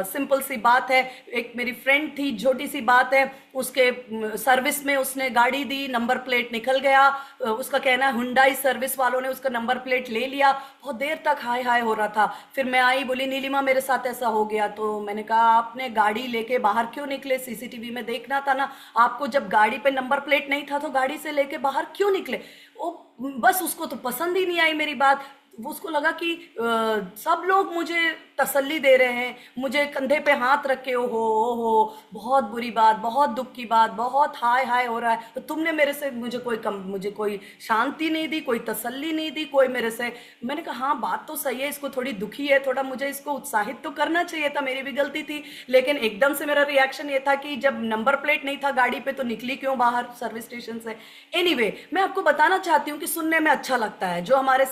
सिंपल सी बात है, एक मेरी फ्रेंड थी, छोटी सी बात है, उसके सर्विस में उसने गाड़ी दी, नंबर प्लेट निकल गया, उसका कहना है हुंडई सर्विस वालों ने उसका नंबर प्लेट ले लिया। बहुत देर तक हाय हाय हो रहा था, फिर मैं आई, बोली नीलिमा मेरे साथ ऐसा हो गया। तो मैंने कहा आपने गाड़ी लेके बाहर क्यों निकले, सीसीटीवी में देखना था ना, आपको जब गाड़ी पे नंबर प्लेट नहीं था तो गाड़ी से लेके बाहर क्यों निकले। वो बस उसको तो पसंद ही नहीं आई मेरी बात, उसको लगा कि सब लोग मुझे तसल्ली दे रहे हैं, मुझे कंधे पे हाथ रख के ओहो बहुत बुरी बात, बहुत दुख की बात, बहुत हाय हाय हो रहा है, तो तुमने मेरे से मुझे कोई शांति नहीं दी, कोई तसल्ली नहीं दी, कोई मेरे से। मैंने कहा हाँ बात तो सही है, इसको थोड़ी दुखी है, थोड़ा मुझे इसको उत्साहित तो करना चाहिए था, मेरी भी गलती थी। लेकिन एकदम से मेरा रिएक्शन ये था कि जब नंबर प्लेट नहीं था गाड़ी पे तो निकली क्यों बाहर सर्विस स्टेशन से। एनीवे, मैं आपको बताना चाहती हूँ कि सुनने में अच्छा लगता है, जो हमारे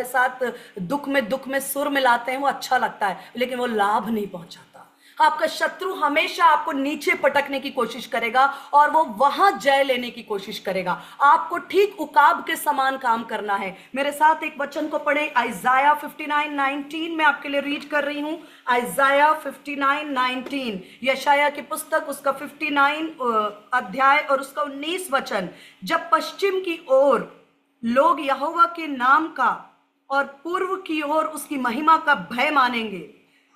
साथ दुख में सुर मिलाते हैं वो अच्छा लगता है, लेकिन वो लाभ नहीं पहुंचाता। आपका शत्रु हमेशा आपको नीचे पटकने की कोशिश करेगा और वो वहां जय लेने की कोशिश करेगा। आपको ठीक उकाब के समान काम करना है। मेरे साथ एक वचन को पढ़े, आइजाया 59:19 में आपके लिए रीड कर रही हूं। आइजाया 59:19, यशाया की पुस्तक, उसका 59 अध्याय और उसका 19 वचन। जब पश्चिम की ओर लोग यहोवा के नाम का और पूर्व की ओर उसकी महिमा का भय मानेंगे,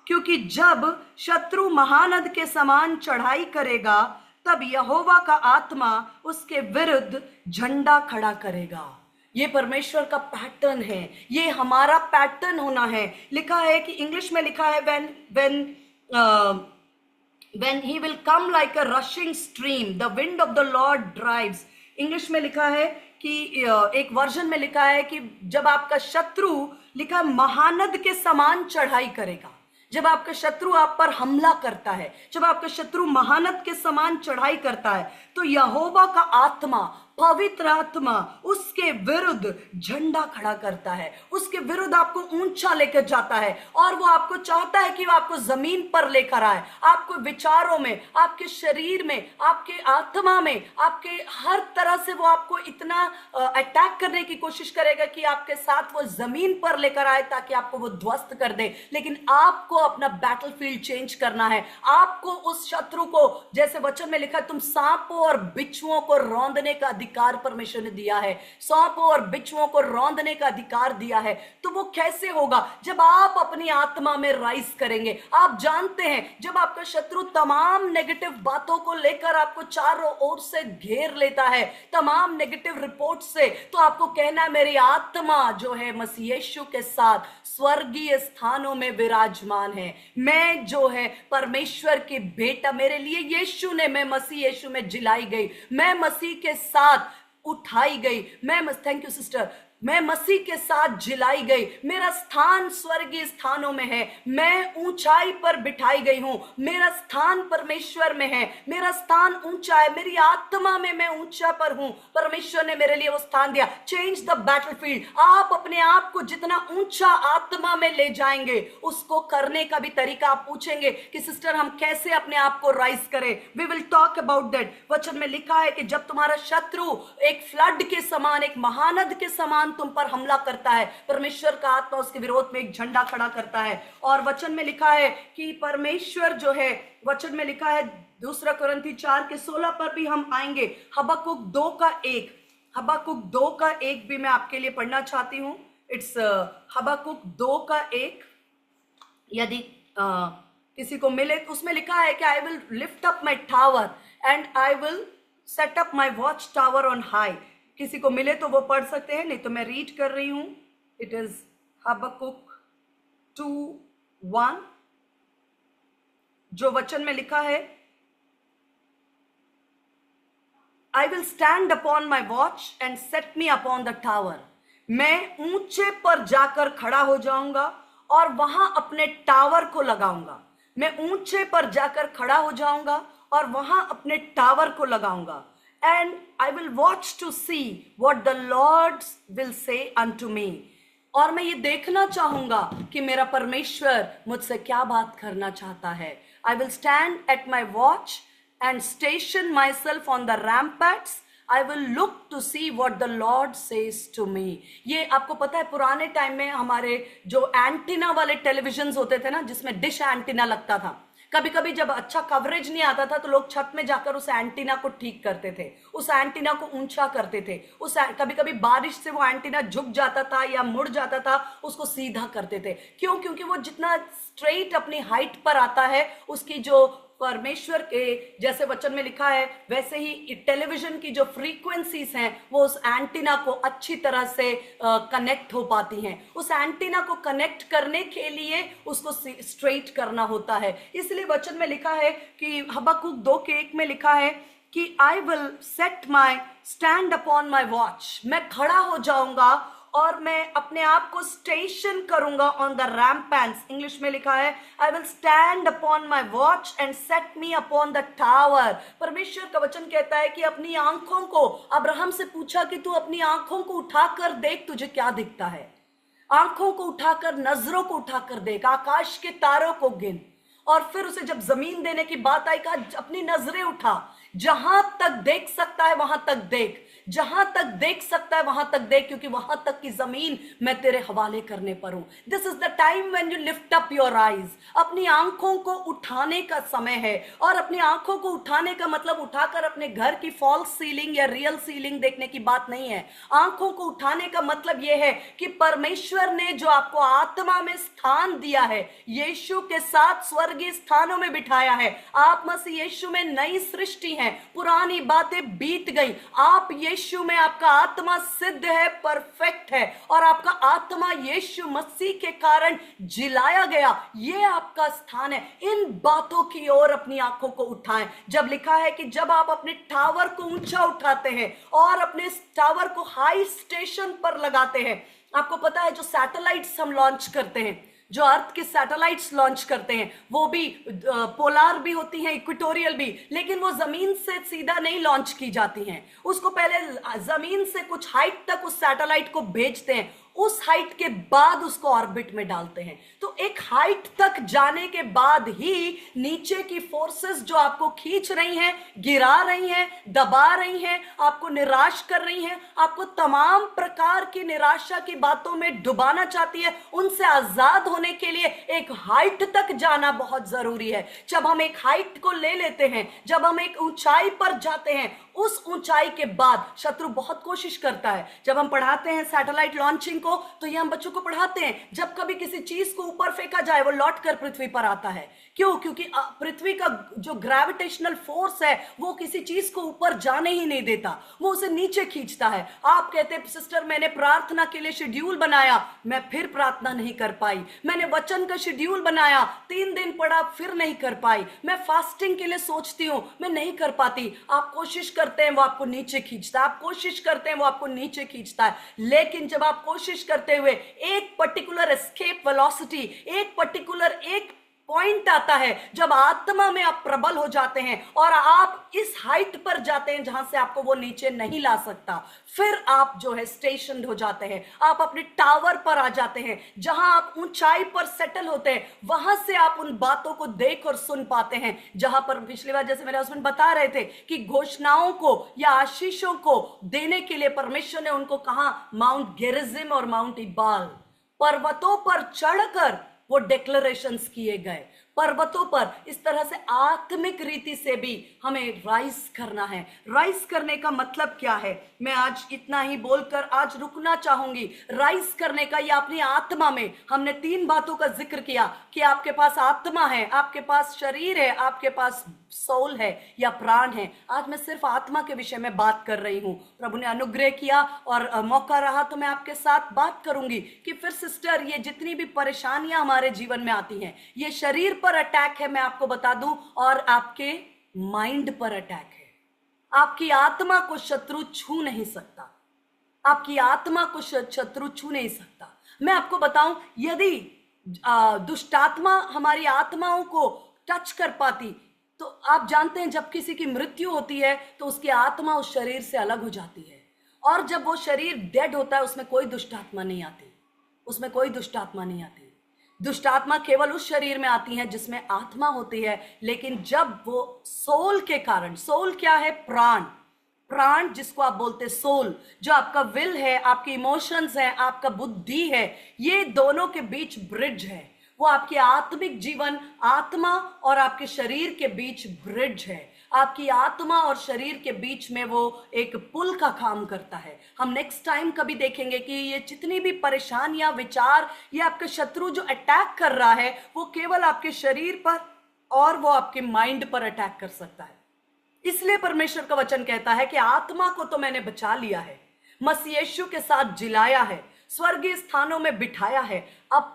क्योंकि जब शत्रु महानद के समान चढ़ाई करेगा तब यहोवा का आत्मा उसके विरुद्ध झंडा खड़ा करेगा। ये परमेश्वर का पैटर्न है, ये हमारा पैटर्न होना है। लिखा है कि इंग्लिश में लिखा है when he will come like a rushing stream, the wind of the Lord drives। English में लिखा है कि एक वर्जन में लिखा है कि जब आपका शत्रु, लिखा महानद के समान चढ़ाई करेगा, जब आपका शत्रु आप पर हमला करता है, जब आपका शत्रु महानद के समान चढ़ाई करता है, तो यहोवा का आत्मा पवित्र आत्मा उसके विरुद्ध झंडा खड़ा करता है, उसके विरुद्ध आपको ऊंचा लेकर जाता है, और वो आपको चाहता है कि वो आपको जमीन पर लेकर आए, आपको विचारों में, आपके शरीर में, आपके आत्मा में, आपके हर तरह से वो आपको इतना अटैक करने की कोशिश करेगा कि आपके साथ वो जमीन पर लेकर आए ताकि आपको वो ध्वस्त कर दे। लेकिन आपको अपना बैटलफील्ड चेंज करना है। आपको उस शत्रु को, जैसे वचन में लिखा है, तुम सांपों और बिच्छुओं को रौंदने का अधिकार परमेश्वर ने दिया है, सांपों और बिच्छुओं को रौंदने का अधिकार दिया है। तो वो कैसे होगा? जब आप अपनी आत्मा में राइज करेंगे। आप जानते हैं, जब आपका शत्रु तमाम नेगेटिव बातों को लेकर आपको चारों ओर से घेर लेता है, तमाम नेगेटिव रिपोर्ट से, तो आपको कहना है, मेरी आत्मा जो है मसीह यीशु के साथ स्वर्गीय स्थानों में विराजमान है। मैं जो है परमेश्वर के बेटा, मेरे लिए यीशु ने, मैं मसीह यीशु में जिलाई गई, मैं मसीह के साथ उठाई गई, थैंक यू सिस्टर, मैं मसीह के साथ जिलाई गई, मेरा स्थान स्वर्गीय स्थानों में है, मैं ऊंचाई पर बिठाई गई हूं, मेरा स्थान परमेश्वर में है, मेरा स्थान ऊंचा है, मेरी आत्मा में मैं ऊंचा पर हूं, परमेश्वर ने मेरे लिए वो स्थान दिया। Change the battlefield. आप अपने आप को जितना ऊंचा आत्मा में ले जाएंगे, उसको करने का भी तरीका आप पूछेंगे कि सिस्टर हम कैसे अपने आप को राइज करें। We will talk about that. वचन में लिखा है कि जब तुम्हारा शत्रु एक फ्लड के समान, एक महानद के समान तुम पर हमला करता है, परमेश्वर का आत्मा उसके विरोध में एक झंडा खड़ा करता है। और वचन में लिखा है कि परमेश्वर जो है, वचन में लिखा है 2 कुरिन्थी 4:16 पर भी हम आएंगे। हबक्कुक 2:1, हबक्कुक 2:1 भी मैं आपके लिए पढ़ना चाहती हूं। इट्स हबक्कुक 2:1। यदि किसी को मिले तो उसमें लिखा है कि I will lift up my tower and I will set up my watch tower on high. किसी को मिले तो वो पढ़ सकते हैं, नहीं तो मैं रीड कर रही हूं। इट इज हबक्कुक 2:1, जो वचन में लिखा है, I will stand upon my watch and set me upon the tower. मैं ऊंचे पर जाकर खड़ा हो जाऊंगा और वहां अपने टावर को लगाऊंगा। मैं ऊंचे पर जाकर खड़ा हो जाऊंगा और वहां अपने टावर को लगाऊंगा। And I will watch to see what the Lord will say unto me. और मैं ये देखना चाहूंगा कि मेरा परमेश्वर मुझसे क्या बात करना चाहता है। I will stand at my watch and station myself on the ramparts. I will look to see what the Lord says to me. ये आपको पता है, पुराने टाइम में हमारे जो एंटीना वाले टेलीविजन होते थे ना, जिसमें डिश एंटीना लगता था, कभी कभी जब अच्छा कवरेज नहीं आता था तो लोग छत में जाकर उस एंटीना को ठीक करते थे, उस एंटीना को ऊंचा करते थे। कभी कभी बारिश से वो एंटीना झुक जाता था या मुड़ जाता था, उसको सीधा करते थे। क्यों? क्योंकि वो जितना स्ट्रेट अपनी हाइट पर आता है, उसकी जो परमेश्वर के, जैसे वचन में लिखा है, वैसे ही टेलीविजन की जो फ्रीक्वेंसीज हैं वो उस एंटीना को अच्छी तरह से कनेक्ट हो पाती हैं। उस एंटीना को कनेक्ट करने के लिए उसको स्ट्रेट करना होता है। इसलिए वचन में लिखा है कि हबक्कुक 2:1 में लिखा है कि I will set my stand upon my watch. मैं खड़ा हो जाऊंगा और मैं अपने आप को स्टेशन करूंगा ऑन द रैम्पैंट्स। इंग्लिश में लिखा है I will stand upon my watch and set me upon the tower. परमेश्वर का वचन कहता है कि अपनी आंखों को, अब्राहम से पूछा कि तू अपनी आंखों को उठाकर देख, तुझे क्या दिखता है। आंखों को उठाकर, नजरों को उठाकर देख, आकाश के तारों को गिन। और फिर उसे जब जमीन देने की बात आई, कहा अपनी नजरें उठा, जहां तक देख सकता है वहां तक देख, जहां तक देख सकता है वहां तक देख, क्योंकि वहां तक की जमीन मैं तेरे हवाले करने पर हूं। This is the time when you lift up your eyes. अपनी आंखों को उठाने का समय है। और अपनी आंखों को उठाने का मतलब उठाकर अपने घर की फॉल्स सीलिंग या रियल सीलिंग देखने की बात नहीं है। आंखों को उठाने का मतलब यह है कि परमेश्वर ने जो आपको आत्मा में स्थान दिया है, यीशु के साथ स्वर्गीय स्थानों में बिठाया है। आप मसीह यीशु में नई सृष्टि हैं, पुरानी बातें बीत गई। आप यीशु में, आपका आत्मा सिद्ध है, परफेक्ट है, और आपका आत्मा यीशु मसीह के कारण जिलाया गया। ये आपका स्थान है। इन बातों की ओर अपनी आंखों को उठाएं। जब लिखा है कि जब आप अपने टावर को ऊंचा उठाते हैं और अपने टावर को हाई स्टेशन पर लगाते हैं, आपको पता है जो सैटेलाइट्स हम लॉन्च करते हैं, जो अर्थ के सैटेलाइट्स लॉन्च करते हैं, वो भी पोलार भी होती हैं, इक्वेटोरियल भी, लेकिन वो जमीन से सीधा नहीं लॉन्च की जाती हैं। उसको पहले जमीन से कुछ हाइट तक उस सैटेलाइट को भेजते हैं, उस हाइट के बाद उसको ऑर्बिट में डालते हैं। तो एक हाइट तक जाने के बाद ही नीचे की फोर्सेस जो आपको खींच रही हैं, गिरा रही हैं, दबा रही हैं, आपको निराश कर रही हैं, आपको तमाम प्रकार की निराशा की बातों में डुबाना चाहती है, उनसे आजाद होने के लिए एक हाइट तक जाना बहुत जरूरी है। जब हम एक हाइट को ले लेते हैं, जब हम एक ऊंचाई पर जाते हैं, उस ऊंचाई के बाद शत्रु बहुत कोशिश करता है। जब हम पढ़ाते हैं सैटेलाइट लॉन्चिंग को, तो ये हम बच्चों को पढ़ाते हैं, जब कभी किसी चीज को ऊपर फेंका जाए वो लौट कर पृथ्वी पर आता है। क्यों? क्योंकि पृथ्वी का जो ग्रेविटेशनल फोर्स है वो किसी चीज को ऊपर जाने ही नहीं देता, वो उसे नीचे खींचता है। आप कहते हैं सिस्टर मैंने प्रार्थना के लिए शेड्यूल बनाया, मैं फिर प्रार्थना नहीं कर पाई, मैंने वचन का शेड्यूल बनाया, 3 दिन पढ़ा फिर नहीं कर पाई, मैं फास्टिंग के लिए सोचती हूं, मैं नहीं कर पाती। आप कोशिश करते हैं वो आपको नीचे खींचता है, आप कोशिश करते हैं वो आपको नीचे खींचता है। लेकिन जब आप कोशिश करते हुए एक पर्टिकुलर एस्केप वेलोसिटी, एक पर्टिकुलर एक पॉइंट आता है, जब आत्मा में आप प्रबल हो जाते हैं और आप इस हाइट पर जाते हैं जहां से आपको वो नीचे नहीं ला सकता, फिर आप जो है स्टेशन हो जाते हैं, आप अपने टावर पर आ जाते हैं, जहां आप ऊंचाई पर सेटल होते हैं। वहां से आप उन बातों को देख और सुन पाते हैं जहां पर पिछली बार जैसे मेरे हस्बैंड बता रहे थे कि घोषणाओं को या आशीषों को देने के लिए परमेश्वर ने उनको कहा माउंट गेरिजिम और माउंट इबाल, पर्वतों पर चढ़कर वो डिक्लेरेशंस किए गए। पर्वतों पर इस तरह से आत्मिक रीति से भी हमें राइज करना है। राइज करने का मतलब क्या है, मैं आज इतना ही बोलकर आज रुकना चाहूंगी। राइज करने का या अपनी आत्मा में हमने 3 बातों का जिक्र किया कि आपके पास आत्मा है, आपके पास शरीर है, आपके पास सोल है या प्राण है। आज मैं सिर्फ आत्मा के विषय में बात कर रही हूं। प्रभु ने अनुग्रह किया और मौका रहा तो मैं आपके साथ बात करूंगी कि फिर सिस्टर ये जितनी भी परेशानियां हमारे जीवन में आती हैं, ये शरीर पर अटैक है, मैं आपको बता दूं, और आपके माइंड पर अटैक है। आपकी आत्मा को शत्रु छू नहीं सकता, आपकी आत्मा को शत्रु छू नहीं सकता। मैं आपको बताऊं, यदि दुष्टात्मा हमारी आत्माओं को टच कर पाती, तो आप जानते हैं जब किसी की मृत्यु होती है तो उसकी आत्मा उस शरीर से अलग हो जाती है, और जब वो शरीर डेड होता है उसमें कोई दुष्टात्मा नहीं आती, उसमें कोई दुष्टात्मा नहीं आती। दुष्टात्मा केवल उस शरीर में आती है जिसमें आत्मा होती है। लेकिन जब वो सोल के कारण, सोल क्या है? प्राण, प्राण जिसको आप बोलते सोल, जो आपका विल है, आपके इमोशंस है, आपका बुद्धि है, ये दोनों के बीच ब्रिज है। वो आपके आत्मिक जीवन, आत्मा और आपके शरीर के बीच ब्रिज है। आपकी आत्मा और शरीर के बीच में वो एक पुल का काम करता है। हम नेक्स्ट टाइम कभी देखेंगे कि ये जितनी भी परेशानियां, विचार, ये आपके शत्रु जो अटैक कर रहा है वो केवल आपके शरीर पर और वो आपके माइंड पर अटैक कर सकता है। इसलिए परमेश्वर का वचन कहता है कि आत्मा को तो मैंने बचा लिया है, मसीह यीशु के साथ जिलाया है, स्वर्गीय स्थानों में बिठाया है, अब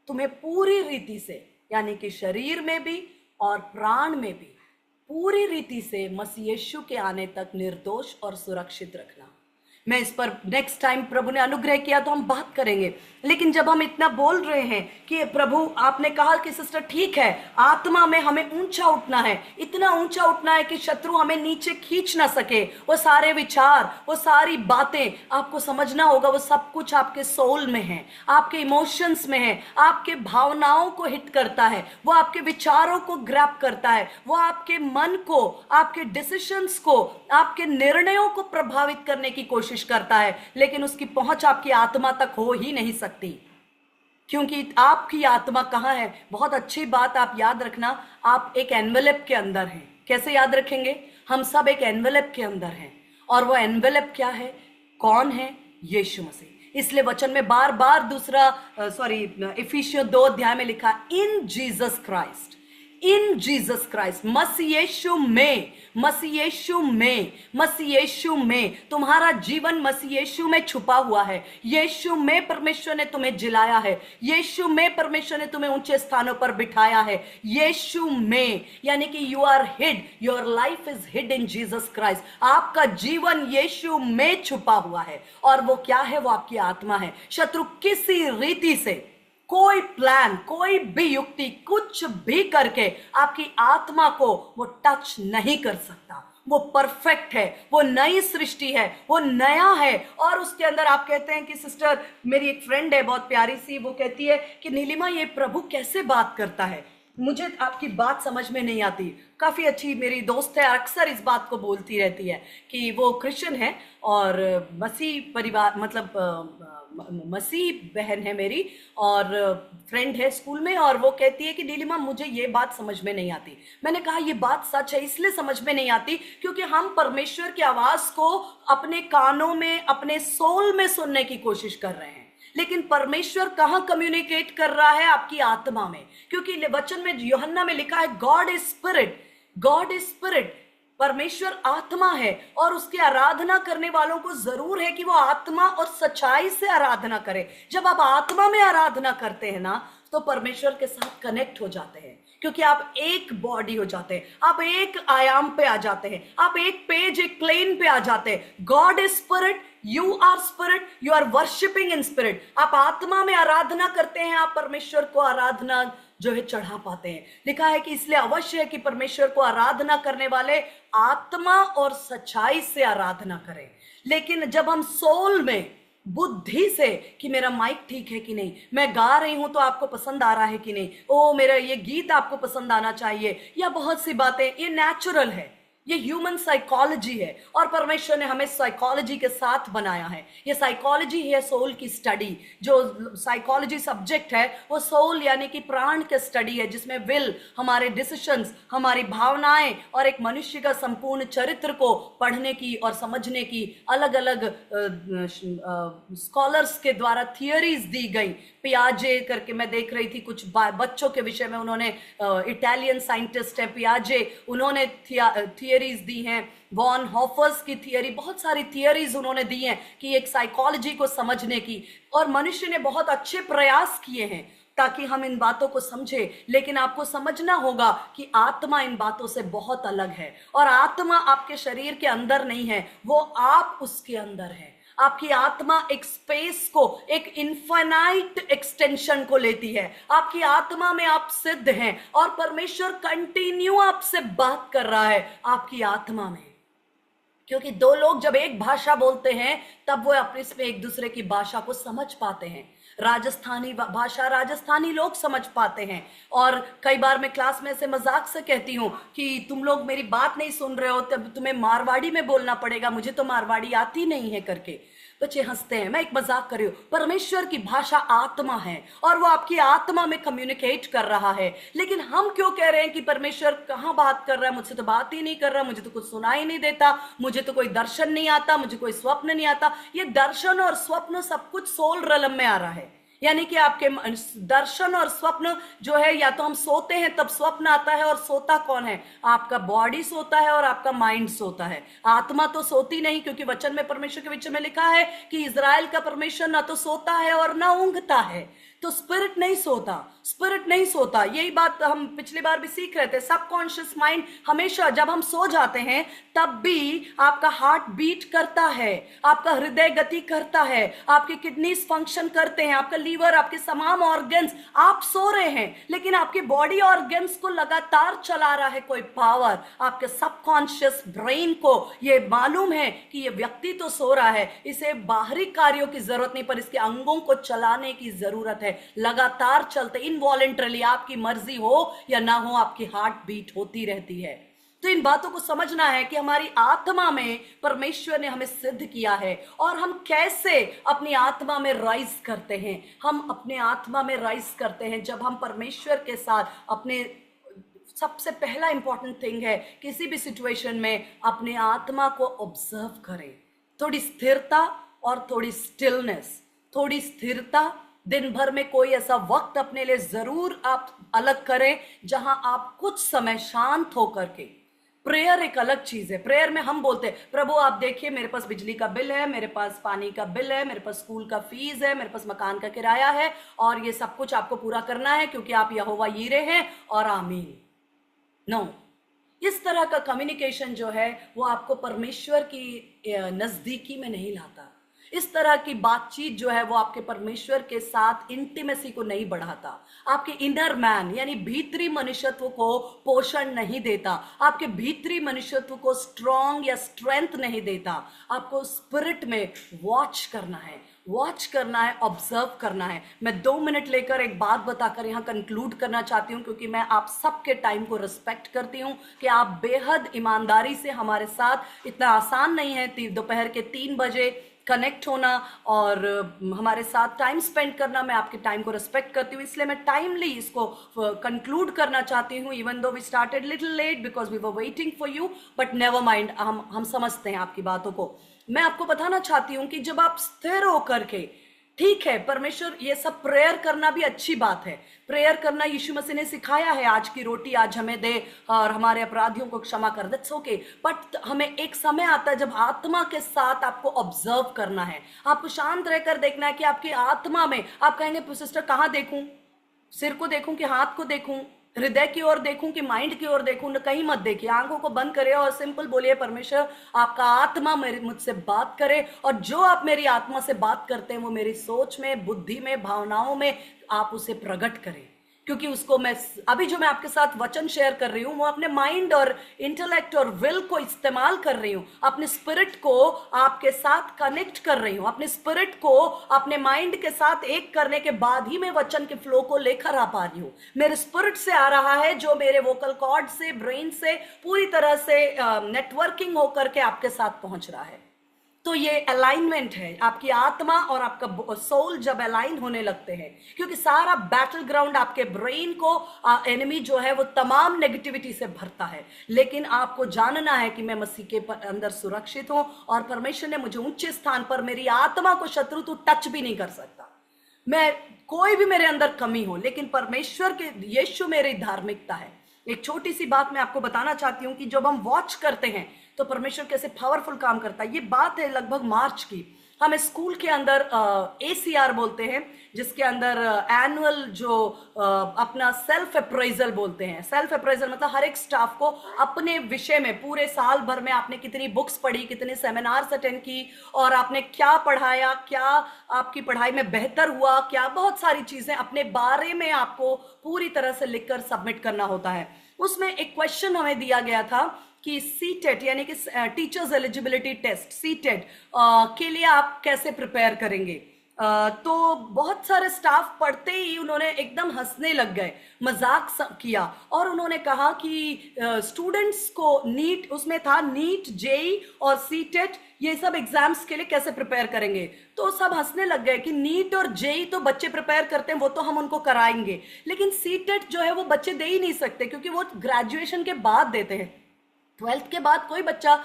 तुम्हें पूरी रीति से, यानी कि शरीर में भी और प्राण में भी पूरी रीति से मसीह यीशु के आने तक निर्दोष और सुरक्षित रखना। मैं इस पर नेक्स्ट टाइम प्रभु ने अनुग्रह किया तो हम बात करेंगे। लेकिन जब हम इतना बोल रहे हैं कि प्रभु आपने कहा कि सिस्टर ठीक है, आत्मा में हमें ऊंचा उठना है, इतना ऊंचा उठना है कि शत्रु हमें नीचे खींच ना सके। वो सारे विचार, वो सारी बातें आपको समझना होगा, वो सब कुछ आपके सोल में है, आपके इमोशंस में है, आपके भावनाओं को हिट करता है, वो आपके विचारों को ग्रैब करता है, वो आपके मन को, आपके डिसीजंस को, आपके निर्णयों को प्रभावित करने की कोशिश करता है। लेकिन उसकी पहुंच आपकी आत्मा तक हो ही नहीं सकती, क्योंकि आपकी आत्मा कहां है? बहुत अच्छी बात आप याद रखना, आप एक एनवेलप के अंदर हैं। कैसे याद रखेंगे? हम सब एक एनवेलप के अंदर हैं, और वो एनवेलप क्या है? कौन है? यीशु मसीह। इसलिए वचन में बार बार इफिसियों 2 अध्याय में लिखा, in Jesus Christ, in Jesus Christ, मसीह यीशु में, मसीह यीशु में, मसीह यीशु में तुम्हारा जीवन मसीह यीशु में छुपा हुआ है। यीशु में परमेश्वर ने तुम्हें जिलाया है, यीशु में परमेश्वर ने तुम्हें ऊंचे स्थानों पर बिठाया है, यीशु में, यानी कि you are hid, your life is hid in Jesus Christ. आपका जीवन यीशु में छुपा हुआ है, और वो क्या है? वो आपकी आत्मा है। शत्रु किसी रीति से कोई प्लान, कोई भी युक्ति, कुछ भी करके आपकी आत्मा को वो टच नहीं कर सकता। वो परफेक्ट है, वो नई सृष्टि है, वो नया है। और उसके अंदर आप कहते हैं कि सिस्टर, मेरी एक फ्रेंड है बहुत प्यारी सी, वो कहती है कि नीलिमा ये प्रभु कैसे बात करता है, मुझे आपकी बात समझ में नहीं आती। काफ़ी अच्छी मेरी दोस्त है, अक्सर इस बात को बोलती रहती है कि वो क्रिश्चियन है और मसीह परिवार, मतलब मसीह बहन है मेरी, और फ्रेंड है स्कूल में, और वो कहती है कि नीलिमा मुझे ये बात समझ में नहीं आती। मैंने कहा ये बात सच है, इसलिए समझ में नहीं आती क्योंकि हम परमेश्वर की आवाज़ को अपने कानों में, अपने सोल में सुनने की कोशिश कर रहे हैं, लेकिन परमेश्वर कहां कम्युनिकेट कर रहा है? आपकी आत्मा में। क्योंकि वचन में यूहन्ना में लिखा है God is spirit, God is spirit, परमेश्वर आत्मा है। और उसकी आराधना करने वालों को जरूर है कि वो आत्मा और सच्चाई से आराधना करें। जब आप आत्मा में आराधना करते हैं ना, तो परमेश्वर के साथ कनेक्ट हो जाते हैं, क्योंकि आप एक बॉडी हो जाते हैं, आप एक आयाम पे आ जाते हैं, आप एक पेज, एक प्लेन पे आ जाते हैं। God is spirit, you are spirit, you are worshipping in spirit. आप आत्मा में आराधना करते हैं, आप परमेश्वर को आराधना जो है चढ़ा पाते हैं। लिखा है कि इसलिए अवश्य है कि परमेश्वर को आराधना करने वाले आत्मा और सच्चाई से आराधना करें। लेकिन जब हम सोल में, बुद्धि से कि मेरा माइक ठीक है कि नहीं, मैं गा रही हूं तो आपको पसंद आ रहा है कि नहीं, ओ मेरा ये गीत आपको पसंद आना चाहिए, या बहुत सी बातें, ये नेचुरल है, ये ह्यूमन साइकोलॉजी है। और परमेश्वर ने हमें साइकोलॉजी के साथ बनाया है। ये साइकोलॉजी है सोल की स्टडी। जो साइकोलॉजी सब्जेक्ट है वो सोल यानी कि प्राण के स्टडी है, जिसमें विल, हमारे डिसीशंस, हमारी भावनाएं और एक मनुष्य का संपूर्ण चरित्र को पढ़ने की और समझने की अलग अलग स्कॉलर्स के द्वारा थियरीज दी गई। पियाजे करके मैं देख रही थी कुछ बच्चों के विषय में, उन्होंने इटालियन साइंटिस्ट है पियाजे, उन्होंने थियरीज दी हैं। वॉन हॉफर्स की थियरी, बहुत सारी थियरीज उन्होंने दी हैं कि एक साइकोलॉजी को समझने की। और मनुष्य ने बहुत अच्छे प्रयास किए हैं ताकि हम इन बातों को समझे। लेकिन आपको समझना होगा कि आत्मा इन बातों से बहुत अलग है। और आत्मा आपके शरीर के अंदर नहीं है, वो आप उसके अंदर है। आपकी आत्मा एक स्पेस को, एक इनफाइनाइट एक्सटेंशन को लेती है। आपकी आत्मा में आप सिद्ध हैं और परमेश्वर कंटिन्यू आपसे बात कर रहा है आपकी आत्मा में। क्योंकि दो लोग जब एक भाषा बोलते हैं तब वो अपने में एक दूसरे की भाषा को समझ पाते हैं। राजस्थानी भाषा राजस्थानी लोग समझ पाते हैं। और कई बार मैं क्लास में से मजाक से कहती हूँ कि तुम लोग मेरी बात नहीं सुन रहे हो, तब तुम्हें मारवाड़ी में बोलना पड़ेगा, मुझे तो मारवाड़ी आती नहीं है करके। बच्चे हंसते हैं, मैं एक मजाक कर रही हूँ। परमेश्वर की भाषा आत्मा है और वो आपकी आत्मा में कम्युनिकेट कर रहा है। लेकिन हम क्यों कह रहे हैं कि परमेश्वर कहाँ बात कर रहा है, मुझसे तो बात ही नहीं कर रहा, मुझे तो कुछ सुनाई नहीं देता, मुझे तो कोई दर्शन नहीं आता, मुझे कोई स्वप्न नहीं आता। ये दर्शन और स्वप्न सब कुछ सोल रलम में आ रहा है। यानी कि आपके दर्शन और स्वप्न जो है, या तो हम सोते हैं तब स्वप्न आता है, और सोता कौन है? आपका बॉडी सोता है और आपका माइंड सोता है। आत्मा तो सोती नहीं, क्योंकि वचन में, परमेश्वर के वचन में लिखा है कि इजराइल का परमेश्वर ना तो सोता है और ना ऊंघता है। तो स्पिरिट नहीं सोता, स्पिरिट नहीं सोता। यही बात हम पिछली बार भी सीख रहे थे। सबकॉन्शियस माइंड हमेशा, जब हम सो जाते हैं तब भी आपका हार्ट बीट करता है, आपका हृदय गति करता है, आपके किडनीज फंक्शन करते हैं, आपका लीवर, आपके तमाम ऑर्गन्स। आप सो रहे हैं लेकिन आपके बॉडी ऑर्गन्स को लगातार चला रहा है कोई पावर। आपके सबकॉन्शियस ब्रेन को ये मालूम है कि ये व्यक्ति तो सो रहा है, इसे बाहरी कार्यों की जरूरत नहीं, पर इसके अंगों को चलाने की जरूरत है। लगातार चलते, इनवॉलेंटरली, आपकी मर्जी हो या ना हो, आपकी हार्ट बीट होती रहती है। तो इन बातों को समझना है कि हमारी आत्मा में परमेश्वर ने हमें सिद्ध किया है। और हम कैसे अपनी आत्मा में राइज करते हैं? हम अपने आत्मा में राइज करते हैं जब हम परमेश्वर के साथ अपने, सबसे पहला इंपॉर्टेंट थिंग है किसी भी सिचुएशन में अपने आत्मा को ऑब्जर्व करें। थोड़ी स्थिरता और थोड़ी स्टिलनेस, थोड़ी स्थिरता। दिन भर में कोई ऐसा वक्त अपने लिए जरूर आप अलग करें जहां आप कुछ समय शांत होकर के, प्रेयर एक अलग चीज है। प्रेयर में हम बोलते हैं, प्रभु आप देखिए मेरे पास बिजली का बिल है, मेरे पास पानी का बिल है, मेरे पास स्कूल का फीस है, मेरे पास मकान का किराया है, और ये सब कुछ आपको पूरा करना है क्योंकि आप यहोवा यीरे हैं, और आमीन। नो, इस तरह का कम्युनिकेशन जो है वो आपको परमेश्वर की नजदीकी में नहीं लाता। इस तरह की बातचीत जो है वो आपके परमेश्वर के साथ इंटीमेसी को नहीं बढ़ाता, आपके इनर मैन यानी भीतरी मनुष्यत्व को पोषण नहीं देता, आपके भीतरी मनुष्यत्व को स्ट्रॉन्ग या स्ट्रेंथ नहीं देता। आपको स्पिरिट में वॉच करना है, वॉच करना है, ऑब्जर्व करना है। मैं 2 मिनट लेकर एक बात बताकर यहाँ कंक्लूड करना चाहती हूँ, क्योंकि मैं आप सबके टाइम को रिस्पेक्ट करती हूँ कि आप बेहद ईमानदारी से हमारे साथ, इतना आसान नहीं है दोपहर के 3 बजे कनेक्ट होना और हमारे साथ टाइम स्पेंड करना। मैं आपके टाइम को रिस्पेक्ट करती हूँ, इसलिए मैं टाइमली इसको कंक्लूड करना चाहती हूँ, even though we started little late because we were waiting for you, but never mind, हम समझते हैं आपकी बातों को। मैं आपको बताना चाहती हूँ कि जब आप स्थिर होकर के, ठीक है परमेश्वर, ये सब प्रेयर करना भी अच्छी बात है, प्रेयर करना यीशु मसीह ने सिखाया है, आज की रोटी आज हमें दे और हमारे अपराधियों को क्षमा कर, दैट्स ओके। बट हमें एक समय आता है जब आत्मा के साथ आपको ऑब्जर्व करना है, आपको शांत रहकर देखना है कि आपकी आत्मा में, आप कहेंगे सिस्टर कहाँ देखूं, सिर को देखूं कि हाथ को देखूं, हृदय की ओर देखूं कि माइंड की ओर देखूं, न कहीं मत देखिए, आंखों को बंद करिए और सिंपल बोलिए परमेश्वर आपका आत्मा मेरे मुझसे बात करे, और जो आप मेरी आत्मा से बात करते हैं वो मेरी सोच में, बुद्धि में, भावनाओं में आप उसे प्रकट करें। क्योंकि उसको मैं अभी जो मैं आपके साथ वचन शेयर कर रही हूं वो अपने माइंड और इंटेलेक्ट और विल को इस्तेमाल कर रही हूं, अपने स्पिरिट को आपके साथ कनेक्ट कर रही हूं, अपने स्पिरिट को अपने माइंड के साथ एक करने के बाद ही मैं वचन के फ्लो को लेकर आ पा रही हूं। मेरे स्पिरिट से आ रहा है जो मेरे वोकल कॉर्ड से, ब्रेन से पूरी तरह से नेटवर्किंग होकर के आपके साथ पहुंच रहा है। तो ये अलाइनमेंट है, आपकी आत्मा और आपका सोल जब अलाइन होने लगते हैं, क्योंकि सारा बैटल ग्राउंड आपके ब्रेन को एनिमी जो है वो तमाम नेगेटिविटी से भरता है, लेकिन आपको जानना है कि मैं मसीह के अंदर सुरक्षित हूं और परमेश्वर ने मुझे ऊंचे स्थान पर, मेरी आत्मा को शत्रु तो टच भी नहीं कर सकता, मैं कोई भी मेरे अंदर कमी हो, लेकिन परमेश्वर के यीशु मेरी धार्मिकता है। एक छोटी सी बात मैं आपको बताना चाहती हूँ कि जब हम वॉच करते हैं तो परमेश्वर कैसे पावरफुल काम करता है। ये बात है लगभग मार्च की, हम स्कूल के अंदर ACR बोलते हैं, जिसके अंदर एनुअल जो अपना सेल्फ अप्रेजल बोलते हैं। सेल्फ अप्रेजल मतलब हर एक स्टाफ को अपने विषय में, पूरे साल भर में आपने कितनी बुक्स पढ़ी, कितने सेमिनार्स अटेंड की और आपने क्या पढ़ाया, क्या आपकी पढ़ाई में बेहतर हुआ, क्या बहुत सारी चीजें अपने बारे में आपको पूरी तरह से लिखकर सबमिट करना होता है। उसमें एक क्वेश्चन हमें दिया गया था कि सीटेट यानी कि टीचर्स एलिजिबिलिटी टेस्ट, सीटेट के लिए आप कैसे प्रिपेयर करेंगे। तो बहुत सारे स्टाफ पढ़ते ही उन्होंने एकदम हंसने लग गए, मजाक किया और उन्होंने कहा कि स्टूडेंट्स को नीट, उसमें था नीट, जेई और सीटेट, ये सब एग्जाम्स के लिए कैसे प्रिपेयर करेंगे। तो सब हंसने लग गए कि नीट और जेई तो बच्चे प्रिपेयर करते हैं, वो तो हम उनको कराएंगे, लेकिन सीटेट जो है वो बच्चे दे ही नहीं सकते, क्योंकि वो ग्रेजुएशन के बाद देते हैं। 12th के बाद कोई बच्चा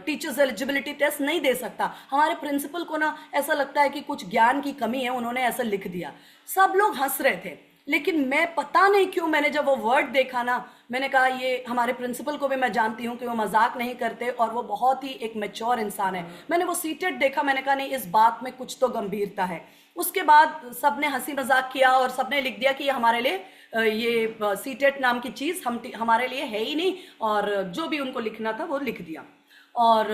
टीचर्स एलिजिबिलिटी टेस्ट नहीं दे सकता। हमारे प्रिंसिपल को ना ऐसा लगता है कि कुछ ज्ञान की कमी है, उन्होंने ऐसा लिख दिया। सब लोग हंस रहे थे, लेकिन मैं पता नहीं क्यों, मैंने जब वो वर्ड देखा ना, मैंने कहा ये हमारे प्रिंसिपल को भी मैं जानती हूँ कि वो मजाक नहीं करते और वो बहुत ही एक मैच्योर इंसान है। मैंने वो सीटेट देखा, मैंने कहा नहीं, इस बात में कुछ तो गंभीरता है। उसके बाद सबने हंसी मजाक किया और सबने लिख दिया कि ये हमारे लिए ये सीटेट नाम की चीज हमारे लिए है ही नहीं, और जो भी उनको लिखना था वो लिख दिया। और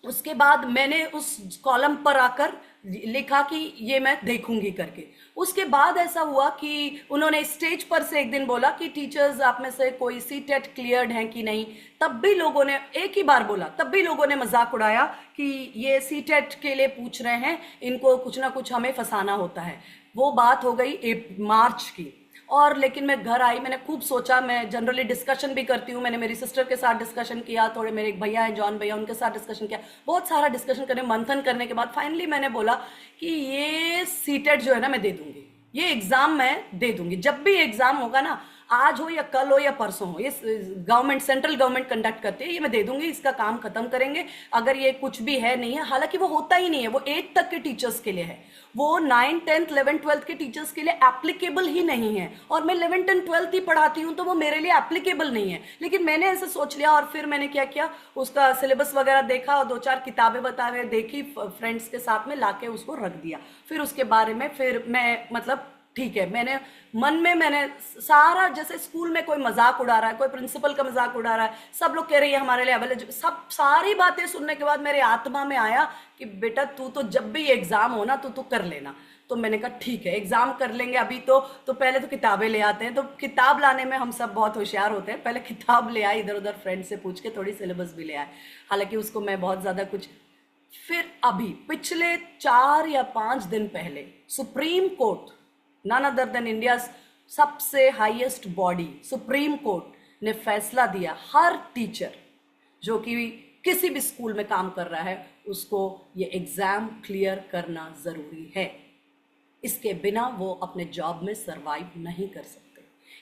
उसके बाद मैंने उस कॉलम पर आकर लिखा कि ये मैं देखूंगी करके। उसके बाद ऐसा हुआ कि उन्होंने स्टेज पर से एक दिन बोला कि टीचर्स आप में से कोई सीटेट क्लियर्ड हैं कि नहीं। तब भी लोगों ने एक ही बार बोला, तब भी लोगों ने मजाक उड़ाया कि ये सीटेट के लिए पूछ रहे हैं, इनको कुछ ना कुछ हमें फंसाना होता है। वो बात हो गई मार्च की। और लेकिन मैं घर आई, मैंने खूब सोचा, मैं जनरली डिस्कशन भी करती हूँ, मैंने मेरी सिस्टर के साथ डिस्कशन किया, थोड़े मेरे एक भैया हैं जॉन भैया, उनके साथ डिस्कशन किया, बहुत सारा डिस्कशन करने, मंथन करने के बाद फाइनली मैंने बोला कि ये सीटेट जो है ना मैं दे दूंगी, ये एग्जाम मैं दे दूंगी। जब भी एग्जाम होगा ना, आज हो या कल हो या परसों हो, ये गवर्नमेंट, सेंट्रल गवर्नमेंट कंडक्ट करती है, ये मैं दे दूंगी, इसका काम खत्म करेंगे। अगर ये कुछ भी है नहीं है, हालांकि वो होता ही नहीं है, वो 8 तक के टीचर्स के लिए है, वो 9, 10, 11, 12 के टीचर्स के लिए एप्लीकेबल ही नहीं है। और मैं 11, 10, 12 ही पढ़ाती हूँ, तो वो मेरे लिए एप्लीकेबल नहीं है। लेकिन मैंने ऐसे सोच लिया और फिर मैंने क्या किया, उसका सिलेबस वगैरह देखा और 2-4 किताबें बतावे देखी, फ्रेंड्स के साथ में लाके उसको रख दिया। फिर उसके बारे में फिर मैं मतलब ठीक है, मैंने मन में मैंने सारा, जैसे स्कूल में कोई मजाक उड़ा रहा है, कोई प्रिंसिपल का मजाक उड़ा रहा है, सब लोग कह रहे हैं हमारे लिए अवेलेबल, सब सारी बातें सुनने के बाद मेरे आत्मा में आया कि बेटा तू तो जब भी एग्जाम हो ना तो कर लेना। तो मैंने कहा ठीक है, एग्जाम कर लेंगे। अभी तो पहले तो किताबें ले आते हैं, तो किताब लाने में हम सब बहुत होशियार होते हैं। पहले किताब ले आए, इधर उधर फ्रेंड से पूछ के, थोड़ी सिलेबस भी ले आए, हालांकि उसको मैं बहुत ज़्यादा कुछ। फिर अभी पिछले 4 या 5 दिन पहले Supreme Court, none other than India सबसे हाईएस्ट बॉडी सुप्रीम कोर्ट ने फैसला दिया, हर टीचर जो कि किसी भी स्कूल में काम कर रहा है उसको ये एग्जाम क्लियर करना जरूरी है। इसके बिना वो अपने जॉब में सरवाइव नहीं कर सकते।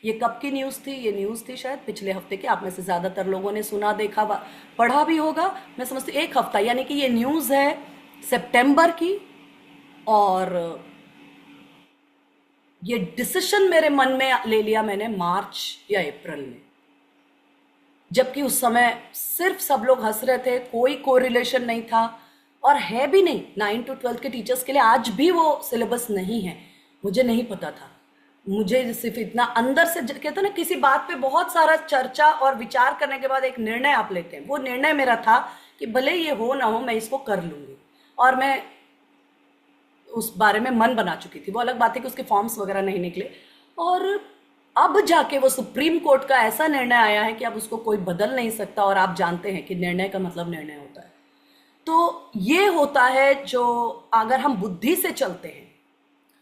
ये कब की न्यूज़ थी? ये न्यूज़ थी शायद पिछले हफ्ते की। आप में से ज़्यादातर लोगों ने सुना, देखा, पढ़ा भी होगा, मैं समझती हूँ 1 हफ्ता, यानी कि ये न्यूज़ है सितंबर की। और ये डिसीजन मेरे मन में ले लिया मैंने मार्च या अप्रैल में, जबकि उस समय सिर्फ सब लोग हंस रहे थे, कोई कोरिलेशन नहीं था, और है भी नहीं। 9 to 12 के टीचर्स के लिए आज भी वो सिलेबस नहीं है। मुझे नहीं पता था, मुझे सिर्फ इतना अंदर से कहते हैं ना, किसी बात पे बहुत सारा चर्चा और विचार करने के बाद एक निर्णय आप लेते हैं। वो निर्णय मेरा था कि भले ये हो ना हो, मैं इसको कर लूंगी, और मैं उस बारे में मन बना चुकी थी। वो अलग बात है कि उसके फॉर्म्स वगैरह नहीं निकले, और अब जाके वो सुप्रीम कोर्ट का ऐसा निर्णय आया है कि अब उसको कोई बदल नहीं सकता। और आप जानते हैं कि निर्णय का मतलब निर्णय होता है। तो ये होता है जो, अगर हम बुद्धि से चलते हैं,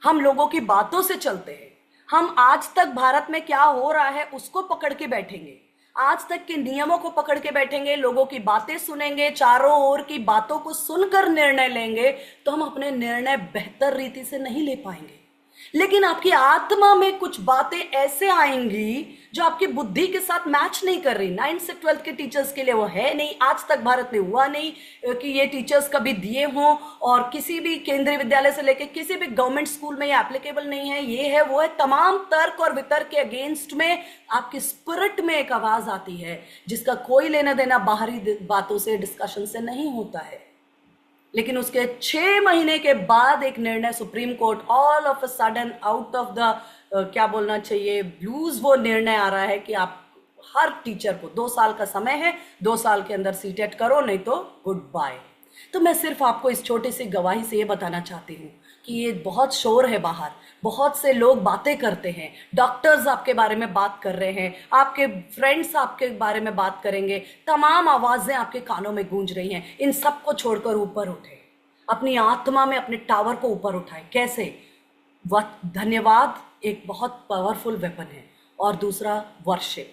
हम लोगों की बातों से चलते हैं, हम आज तक भारत में क्या हो रहा है उसको पकड़ के बैठेंगे, आज तक के नियमों को पकड़ के बैठेंगे, लोगों की बातें सुनेंगे, चारों ओर की बातों को सुनकर निर्णय लेंगे, तो हम अपने निर्णय बेहतर रीति से नहीं ले पाएंगे। लेकिन आपकी आत्मा में कुछ बातें ऐसे आएंगी जो आपकी बुद्धि के साथ मैच नहीं कर रही। 9 से 12 के टीचर्स के लिए वो है नहीं, आज तक भारत में हुआ नहीं कि ये टीचर्स कभी दिए हों, और किसी भी केंद्रीय विद्यालय से लेकर किसी भी गवर्नमेंट स्कूल में ये एप्लीकेबल नहीं है, ये है वो है। तमाम तर्क और वितर्क के अगेंस्ट में आपकी स्पिरिट में एक आवाज आती है जिसका कोई लेना देना बाहरी बातों से, डिस्कशन से नहीं होता है। लेकिन उसके 6 महीने के बाद एक निर्णय supreme court, all of a sudden, out of the क्या बोलना चाहिए, ब्लूज, वो निर्णय आ रहा है कि आप हर टीचर को 2 साल का समय है, 2 साल के अंदर सीटेट करो, नहीं तो गुड बाय। तो मैं सिर्फ आपको इस छोटी सी गवाही से ये बताना चाहती हूँ कि ये बहुत शोर है बाहर, बहुत से लोग बातें करते हैं, डॉक्टर्स आपके बारे में बात कर रहे हैं, आपके फ्रेंड्स आपके बारे में बात करेंगे, तमाम आवाजें आपके कानों में गूंज रही हैं। इन सबको छोड़कर ऊपर उठे, अपनी आत्मा में अपने टावर को ऊपर उठाए। कैसे? धन्यवाद एक बहुत पावरफुल वेपन है, और दूसरा वर्शिप,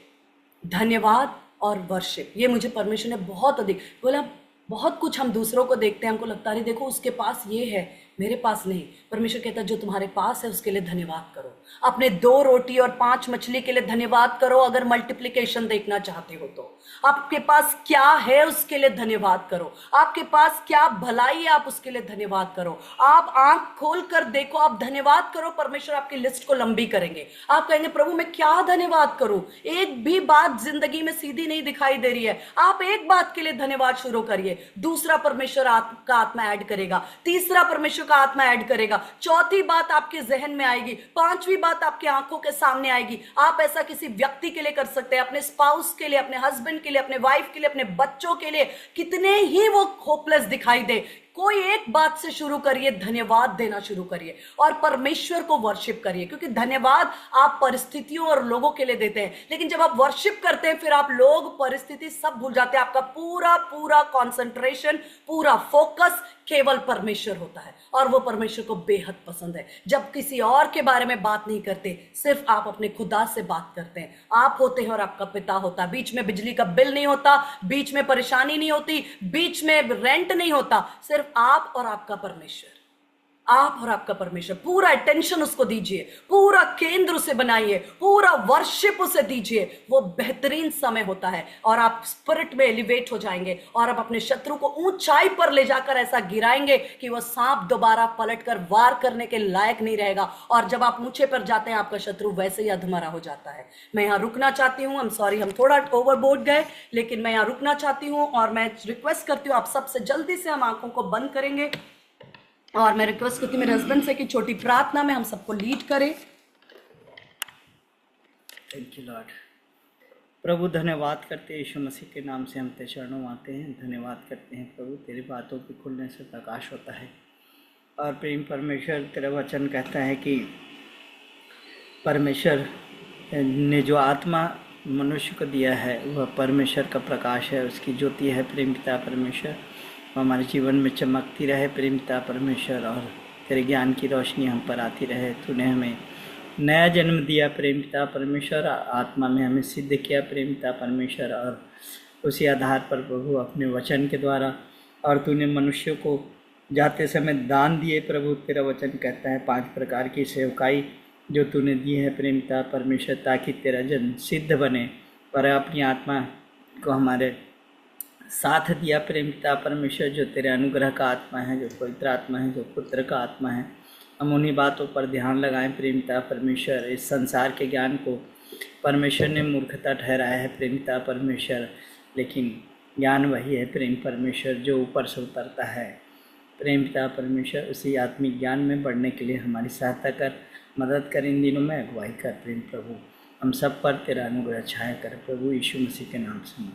धन्यवाद और वर्शिप। ये मुझे परमेश्वर ने बहुत अधिक बोला। बहुत कुछ हम दूसरों को देखते हैं, हमको लगता है देखो उसके पास ये है, मेरे पास नहीं। परमेश्वर कहता है जो तुम्हारे पास है उसके लिए धन्यवाद करो। अपने 2 रोटी और 5 मछली के लिए धन्यवाद करो। अगर मल्टीप्लिकेशन देखना चाहते हो तो आपके पास क्या है उसके लिए धन्यवाद करो। आपके पास क्या भलाई है आप उसके लिए धन्यवाद करो। आप आंख खोल कर देखो, आप धन्यवाद करो, परमेश्वर आपकी लिस्ट को लंबी करेंगे। आप कहेंगे प्रभु मैं क्या धन्यवाद करूं, एक भी बात जिंदगी में सीधी नहीं दिखाई दे रही है। आप एक बात के लिए धन्यवाद शुरू करिए, दूसरा परमेश्वर का आत्मा ऐड करेगा, तीसरा परमेश्वर का आत्मा ऐड करेगा, चौथी बात आपके जहन में आएगी, 5वीं बात आपकी आंखों के सामने आएगी। आप ऐसा किसी व्यक्ति के लिए कर सकते हैं, अपने स्पाउस के लिए, अपने हस्बैंड के लिए, अपने वाइफ के लिए, अपने बच्चों के लिए, कितने ही वो होपलेस दिखाई दे, कोई एक बात से शुरू करिए, धन्यवाद देना शुरू करिए और परमेश्वर को वर्शिप करिए। क्योंकि धन्यवाद आप परिस्थितियों और लोगों के लिए देते हैं, लेकिन जब आप वर्शिप करते हैं फिर आप लोग, परिस्थिति सब भूल जाते हैं। आपका पूरा पूरा कंसंट्रेशन, पूरा फोकस केवल परमेश्वर होता है, और वो परमेश्वर को बेहद पसंद है। जब किसी और के बारे में बात नहीं करते, सिर्फ आप अपने खुदा से बात करते हैं। आप होते हैं और आपका पिता होता है। बीच में बिजली का बिल नहीं होता, बीच में परेशानी नहीं होती, बीच में रेंट नहीं होता, सिर्फ आप और आपका परमेश्वर, आप और आपका परमेश्वर। पूरा अटेंशन उसको दीजिए, पूरा केंद्र उसे बनाइए, पूरा वर्शिप उसे दीजिए। वो बेहतरीन समय होता है और आप स्पिरिट में एलिवेट हो जाएंगे और आप अपने शत्रु को ऊंचाई पर ले जाकर ऐसा गिराएंगे कि वो सांप दोबारा पलटकर वार करने के लायक नहीं रहेगा। और जब आप ऊंचे पर जाते हैं आपका शत्रु वैसे ही अधमरा हो जाता है। मैं यहाँ रुकना चाहती हूँ, सॉरी हम थोड़ा ओवरबोर्ड गए, लेकिन मैं यहाँ रुकना चाहती हूँ और मैं रिक्वेस्ट करती हूँ आप सबसे, जल्दी से हम आंखों को बंद करेंगे और मैं रिक्वेस्ट करती हूँ मेरे हस्बैंड से कि छोटी प्रार्थना में हम सबको लीड करें। Thank you Lord. प्रभु धन्यवाद करते हैं, यीशु मसीह के नाम से हम तेरे चरणों में आते हैं। धन्यवाद करते हैं प्रभु, तेरी बातों के खुलने से प्रकाश होता है। और प्रेम परमेश्वर, तेरा वचन कहता है कि परमेश्वर ने जो आत्मा मनुष्य को दिया है वह परमेश्वर का प्रकाश है, उसकी ज्योति है। प्रेम पिता परमेश्वर, वो हमारे जीवन में चमकती रहे प्रेम पिता परमेश्वर, और तेरे ज्ञान की रोशनी हम पर आती रहे। तूने हमें नया जन्म दिया प्रेम पिता परमेश्वर, आत्मा में हमें सिद्ध किया प्रेम पिता परमेश्वर, और उसी आधार पर प्रभु अपने वचन के द्वारा, और तूने मनुष्य को जाते समय दान दिए प्रभु। तेरा वचन कहता है 5 प्रकार की सेवकाई जो तूने दी है प्रेम पिता परमेश्वर, ताकि तेरा जन सिद्ध बने, और अपनी आत्मा को हमारे साथ दिया प्रेम पिता परमेश्वर, जो तेरे अनुग्रह का आत्मा है, जो पवित्र आत्मा है, जो पुत्र का आत्मा है। हम उन्हीं बातों पर ध्यान लगाएं प्रेम पिता परमेश्वर। इस संसार के ज्ञान को परमेश्वर ने मूर्खता ठहराया है प्रेम पिता परमेश्वर, लेकिन ज्ञान वही है प्रेम परमेश्वर जो ऊपर से उतरता है प्रेम पिता परमेश्वर। उसी आत्मिक ज्ञान में बढ़ने के लिए हमारी सहायता कर, मदद कर, इन दिनों में अगुवाई कर प्रेम प्रभु। हम सब पर तेरा अनुग्रह छाया कर प्रभु, यीशु मसीह के नाम से।